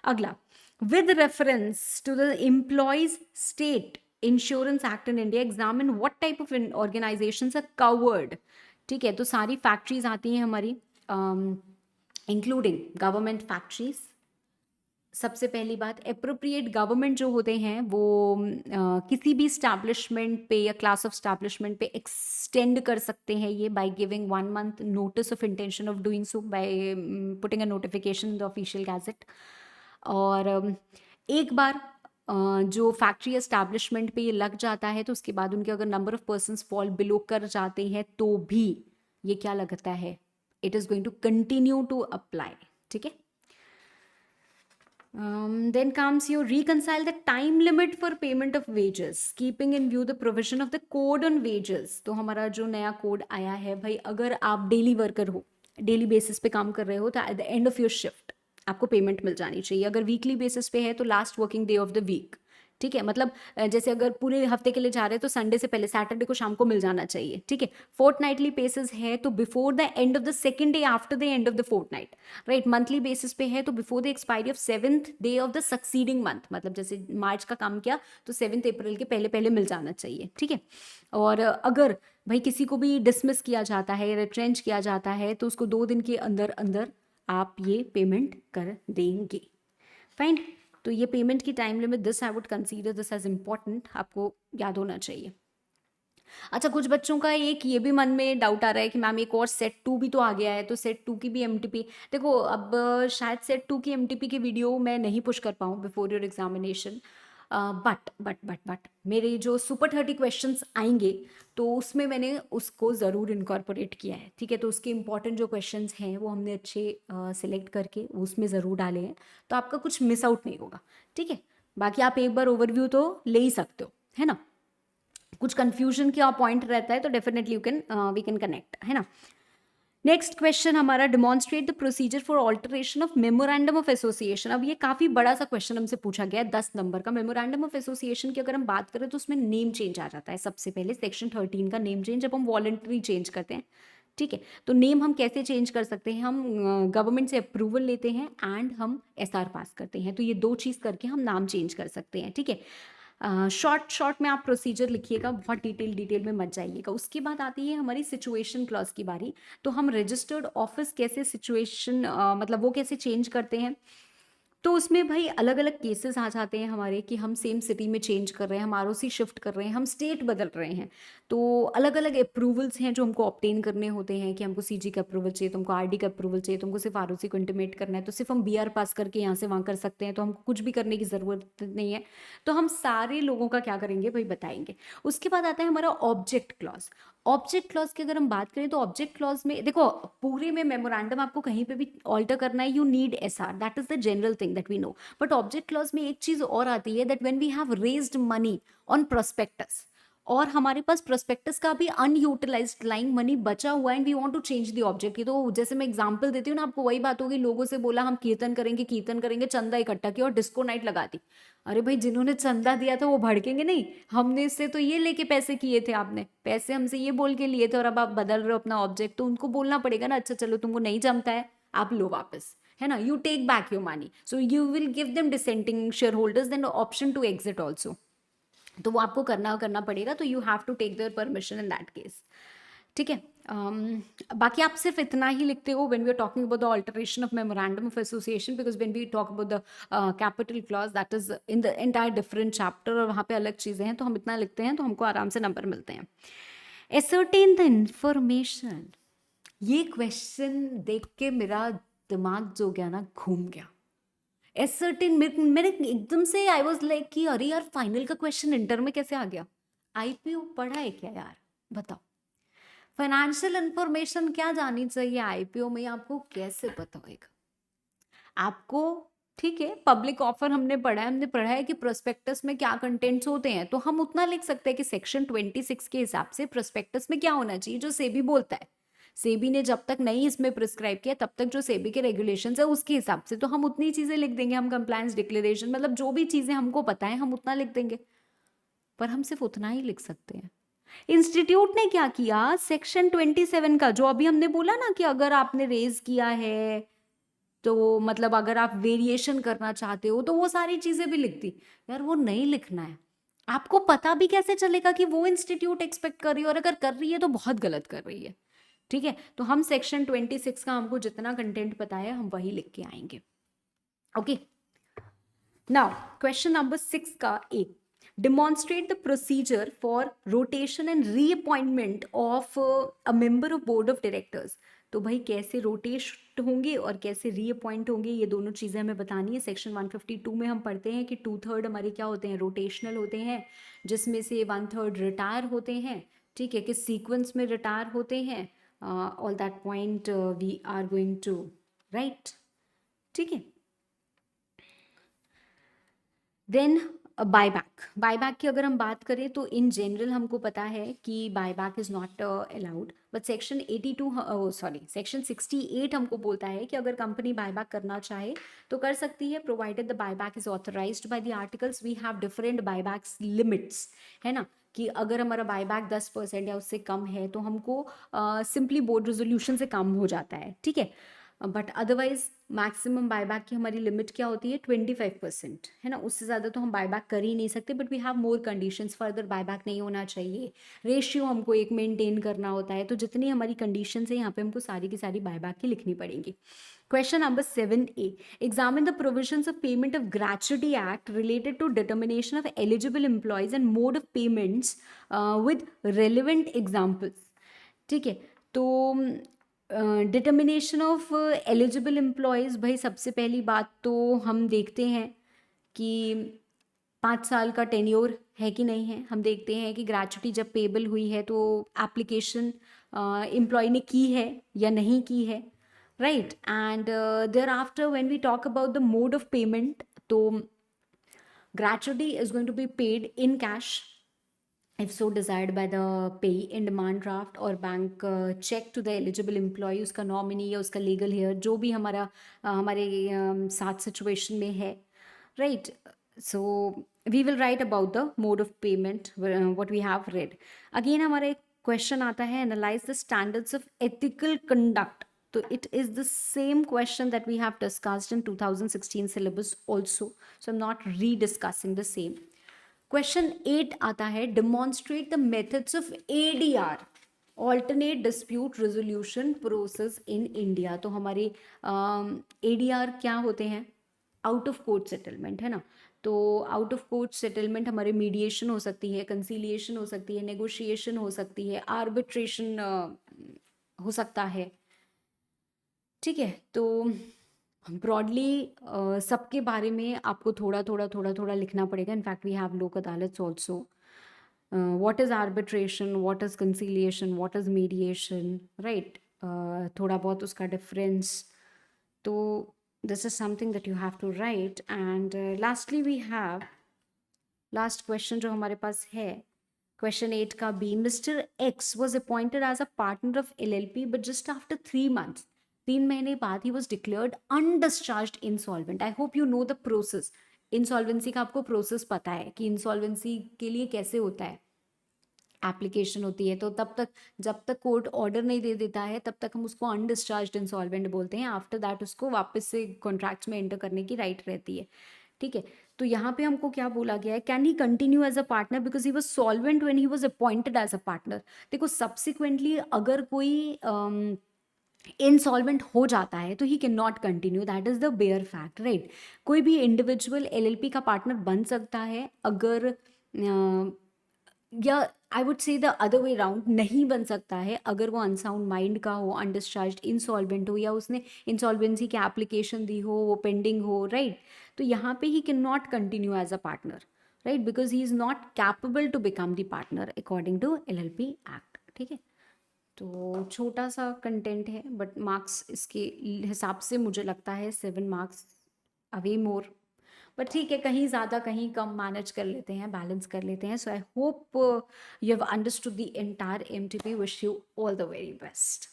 अगला, with reference to the Employees State Insurance Act in India, examine what type of organizations are covered. ठीक है, तो सारी factories आती हैं हमारी, including government factories. सबसे पहली बात, अप्रोप्रिएट गवर्नमेंट जो होते हैं वो किसी भी स्टैब्लिशमेंट पे या क्लास ऑफ स्टैब्लिशमेंट पे एक्सटेंड कर सकते हैं ये by giving 1 month notice of intention of doing so by putting a notification in the official gazette. और एक बार जो फैक्ट्री एस्टैब्लिशमेंट पे ये लग जाता है तो उसके बाद उनके अगर number of persons fall below कर जाते हैं तो भी ये क्या लगता है, it is going to continue to apply, ठीक है। Then comes your reconcile the time limit for payment of wages, keeping in view the provision of the code on wages। तो हमारा जो नया कोड आया है भाई, अगर आप डेली वर्कर हो, डेली बेसिस पे काम कर रहे हो, तो at the end of your shift आपको पेमेंट मिल जानी चाहिए। अगर वीकली बेसिस पे है तो last working day of the week, ठीक है। मतलब जैसे अगर पूरे हफ्ते के लिए जा रहे हैं तो संडे से पहले सैटरडे को शाम को मिल जाना चाहिए, ठीक है। फोर्टनाइटली बेसिस है तो before the end of the second day after the end of the fortnight, right. Monthly basis पे है तो before the expiry of 7th day of the succeeding month, मतलब जैसे मार्च का काम किया तो 7 अप्रैल के पहले पहले मिल जाना चाहिए, ठीक है। और अगर भाई किसी को भी डिसमिस किया जाता है, रिट्रेंच किया जाता है, तो उसको 2 दिन के अंदर अंदर आप ये पेमेंट कर देंगे, फाइन। तो ये पेमेंट की time limit, this I would consider this as important, आपको याद होना चाहिए। अच्छा, कुछ बच्चों का एक ये भी मन में डाउट आ रहा है कि मैम एक और सेट 2 भी तो आ गया है, तो सेट 2 की भी एमटीपी। देखो अब शायद सेट 2 की एमटीपी की वीडियो मैं नहीं पुश कर पाऊँ बिफोर योर एग्जामिनेशन, बट मेरे जो सुपर 30 क्वेश्चंस आएंगे तो उसमें मैंने उसको ज़रूर इनकॉर्पोरेट किया है, ठीक है। तो उसके इंपॉर्टेंट जो क्वेश्चंस हैं वो हमने अच्छे सिलेक्ट करके उसमें ज़रूर डाले हैं, तो आपका कुछ मिस आउट नहीं होगा, ठीक है। बाकी आप एक बार ओवरव्यू तो ले ही सकते हो, है ना। कुछ कंफ्यूजन का पॉइंट रहता है तो डेफिनेटली वी कैन कनेक्ट, है ना। नेक्स्ट क्वेश्चन हमारा, demonstrate the procedure for alteration of memorandum of association. अब ये काफी बड़ा सा क्वेश्चन हमसे पूछा गया है, 10 नंबर का। मेमोरेंडम ऑफ एसोसिएशन की अगर हम बात करें तो उसमें नेम चेंज आ जाता है सबसे पहले, सेक्शन 13 का नेम चेंज, जब हम वॉलंटरी चेंज करते हैं, ठीक है। तो नेम हम कैसे चेंज कर सकते हैं, हम गवर्नमेंट से अप्रूवल लेते हैं एंड हम एसआर पास करते हैं, तो ये 2 चीज़ करके हम नाम चेंज कर सकते हैं, ठीक है। शॉर्ट में आप प्रोसीजर लिखिएगा, बहुत डिटेल में मत जाइएगा। उसके बाद आती है हमारी सिचुएशन क्लॉज की बारी। तो हम रजिस्टर्ड ऑफिस कैसे सिचुएशन मतलब वो कैसे चेंज करते हैं, तो उसमें भाई अलग अलग केसेस आ जाते हैं हमारे कि हम सेम सिटी में चेंज कर रहे हैं, हम आरओसी शिफ्ट कर रहे हैं, हम स्टेट बदल रहे हैं, तो अलग अलग अप्रूवल्स हैं जो हमको ऑब्टेन करने होते हैं कि हमको सीजी का अप्रूवल चाहिए, तुमको आरडी का अप्रूवल चाहिए, तुमको सिर्फ आरओसी को इंटीमेट करना है, तो सिर्फ हम बीआर पास करके यहाँ से वहाँ कर सकते हैं, तो हमको कुछ भी करने की ज़रूरत नहीं है। तो हम सारे लोगों का क्या करेंगे भाई, बताएंगे। उसके बाद आता है हमारा ऑब्जेक्ट क्लॉज। ऑब्जेक्ट क्लॉज की अगर हम बात करें तो ऑब्जेक्ट क्लॉज में देखो, पूरे में मेमोरेंडम आपको कहीं पे भी ऑल्टर करना है, you need SR, that is the general thing that we know. But object clause में एक चीज और आती है, that when we have raised money on prospectus, और हमारे पास प्रोस्पेक्टस का भी अनयूटिलाइज्ड लाइन मनी बचा हुआ है and we want to change the object की। तो जैसे मैं एग्जांपल देती हूँ ना आपको, वही बात होगी, लोगों से बोला हम कीर्तन करेंगे, चंदा इकट्ठा किया और डिस्को नाइट लगा दी। अरे भाई, जिन्होंने चंदा दिया था वो भड़केंगे नहीं, हमने इससे तो ये लेके पैसे किए थे, आपने पैसे हमसे ये बोल के लिए थे और अब आप बदल रहे हो अपना ऑब्जेक्ट, तो उनको बोलना पड़ेगा ना, अच्छा चलो तुमको नहीं जमता है, आप लो वापस, है ना, you take back your money, so you will give them dissenting share holders then option to exit also, तो वो आपको करना पड़ेगा, तो you have to take their permission in that case, ठीक है। बाकी आप सिर्फ इतना ही लिखते हो when we are talking about the alteration of memorandum of association, because when we talk about the capital clause that is in the entire different chapter, और वहाँ पे अलग चीज़ें हैं, तो हम इतना लिखते हैं तो हमको आराम से नंबर मिलते हैं। एसर्टेन द इंफॉर्मेशन ये क्वेश्चन देख के मेरा दिमाग जो गया ना घूम गया। सर्टेन मेरे एकदम से आई वाज लाइक कि अरे यार फाइनल का क्वेश्चन इंटर में कैसे आ गया। आईपीओ पढ़ा है क्या यार, बताओ। फाइनेंशियल इंफॉर्मेशन क्या जानी चाहिए आईपीओ में, आपको कैसे पता होगा आपको। ठीक है, पब्लिक ऑफर हमने पढ़ा है कि प्रोस्पेक्टस में क्या कंटेंट्स होते हैं, तो हम उतना लिख सकते हैं कि सेक्शन 26 के हिसाब से प्रोस्पेक्टस में क्या होना चाहिए जो सेबी बोलता है। सेबी ने जब तक नहीं इसमें प्रिस्क्राइब किया तब तक जो सेबी के रेगुलेशंस है उसके हिसाब से तो हम उतनी चीजें लिख देंगे। हम कंप्लायंस डिक्लेरेशन मतलब जो भी चीजें हमको पता है हम उतना लिख देंगे, पर हम सिर्फ उतना ही लिख सकते हैं। इंस्टीट्यूट ने क्या किया, सेक्शन 27 का जो अभी हमने बोला ना कि अगर आपने रेज किया है तो मतलब अगर आप वेरिएशन करना चाहते हो तो वो सारी चीजें भी लिख दी। यार वो नहीं लिखना है, आपको पता भी कैसे चलेगा कि वो इंस्टीट्यूट एक्सपेक्ट कर रही है, और अगर कर रही है तो बहुत गलत कर रही है। ठीक है, तो हम सेक्शन 26 का हमको जितना कंटेंट पता है हम वही लिख के आएंगे। ओके, नाउ क्वेश्चन नंबर 6 का ए, demonstrate the procedure for rotation and reappointment of a member of board of directors। तो भाई कैसे रोटेट होंगे और कैसे रीअपॉइंट होंगे ये दोनों चीज़ें हमें बतानी है। सेक्शन 152 में हम पढ़ते हैं कि 2/3 हमारे क्या होते हैं, रोटेशनल होते हैं, जिसमें से 1/3 रिटायर होते हैं। ठीक है, किस सीक्वेंस में रिटायर होते हैं, all that point we are going to write. ठीक है, देन बायबैक की अगर हम बात करें तो इन जनरल हमको पता है कि buyback is not allowed, but section 68 हमको बोलता है कि अगर कंपनी बायबैक करना चाहे तो कर सकती है, provided the buyback is authorised by the articles. We have different buybacks limits, है ना, कि अगर हमारा बायबैक 10% या उससे कम है तो हमको सिंपली बोर्ड रेजोल्यूशन से कम हो जाता है। ठीक है, बट अदरवाइज मैक्सिमम बायबैक की हमारी लिमिट क्या होती है, 25%, है ना, उससे ज़्यादा तो हम बायबैक कर ही नहीं सकते। But we have more conditions, further buyback नहीं होना चाहिए, रेशियो हमको एक मेंटेन करना होता है। तो जितनी हमारी कंडीशंस है यहाँ पे हमको सारी की सारी बायबैक की लिखनी पड़ेंगी। Question number 7A, examine the provisions of payment of gratuity act related to determination of eligible employees and mode of payments with relevant examples. ठीक है, तो डिटर्मिनेशन ऑफ एलिजिबल एम्प्लॉयज़, भाई सबसे पहली बात तो हम देखते हैं कि 5 साल का टेन्योर है कि नहीं है। हम देखते हैं कि ग्रेचुटी जब पेबल हुई है तो एप्लीकेशन एम्प्लॉय ने की है या नहीं की है, right. And thereafter when we talk about the mode of payment, तो gratuity is going to be paid in cash if so desired by the payee in demand draft or bank check to the eligible employee, उसका nominee या उसका legal heir जो भी हमारे साथ situation में है, right। So we will write about the mode of payment what we have read। again हमारा एक question आता है, analyze the standards of ethical conduct। तो it is the same question that we have discussed in 2016 syllabus also, so I'm not rediscussing the same। Question 8 आता है, demonstrate the methods of ADR, alternate dispute resolution process in India. तो हमारे ADR क्या होते हैं, out of court settlement, है ना। तो आउट ऑफ कोर्ट सेटलमेंट हमारे मीडिएशन हो सकती है, कंसीलिएशन हो सकती है, नेगोशिएशन हो सकती है, आर्बिट्रेशन हो सकता है। ठीक है, तो ब्रॉडली सबके बारे में आपको थोड़ा लिखना पड़ेगा। In fact we have Lok Adalat also, what is arbitration, what is conciliation, what is mediation, right. थोड़ा बहुत उसका डिफरेंस, तो this is something that you have to write. And lastly we have last question जो हमारे पास है, क्वेश्चन 8 का B, mister X was appointed as a partner of LLP but just after 3 months, 3 महीने बाद ही was declared undischarged insolvent. I hope you know the process. Insolvency का आपको प्रोसेस पता है कि इंसॉल्वेंसी के लिए कैसे होता है, एप्लीकेशन होती है, तो तब तक जब तक कोर्ट ऑर्डर नहीं दे देता है तब तक हम उसको अनडिस्चार्ज्ड इंसॉल्वेंट बोलते हैं। आफ्टर दैट उसको वापस से कॉन्ट्रैक्ट्स में एंटर करने की राइट रहती है। ठीक है, तो यहाँ पे हमको क्या बोला गया है, can he continue as a partner because he was solvent when he was appointed as a partner. देखो सब्सिक्वेंटली अगर कोई इंसॉल्वेंट हो जाता है तो he can not continue, that is the bare fact, right. कोई भी इंडिविजुअल LLP का पार्टनर बन सकता है अगर या I would say the other way round नहीं बन सकता है अगर वो अनसाउंड माइंड का हो, अनडिस्चार्ज, इंसॉल्वेंट हो, या उसने इंसॉल्वेंसी की एप्लीकेशन दी हो, वो पेंडिंग हो, राइट? तो यहाँ पे he can not continue as a partner, right? Because he is not capable to become the partner according to LLP act, ठीक है? तो छोटा सा कंटेंट है, बट मार्क्स इसके हिसाब से मुझे लगता है 7 मार्क्स अवे मोर, बट ठीक है, कहीं ज़्यादा कहीं कम मैनेज कर लेते हैं, बैलेंस कर लेते हैं. So I hope you have understood the entire MTP. Wish you all the very best.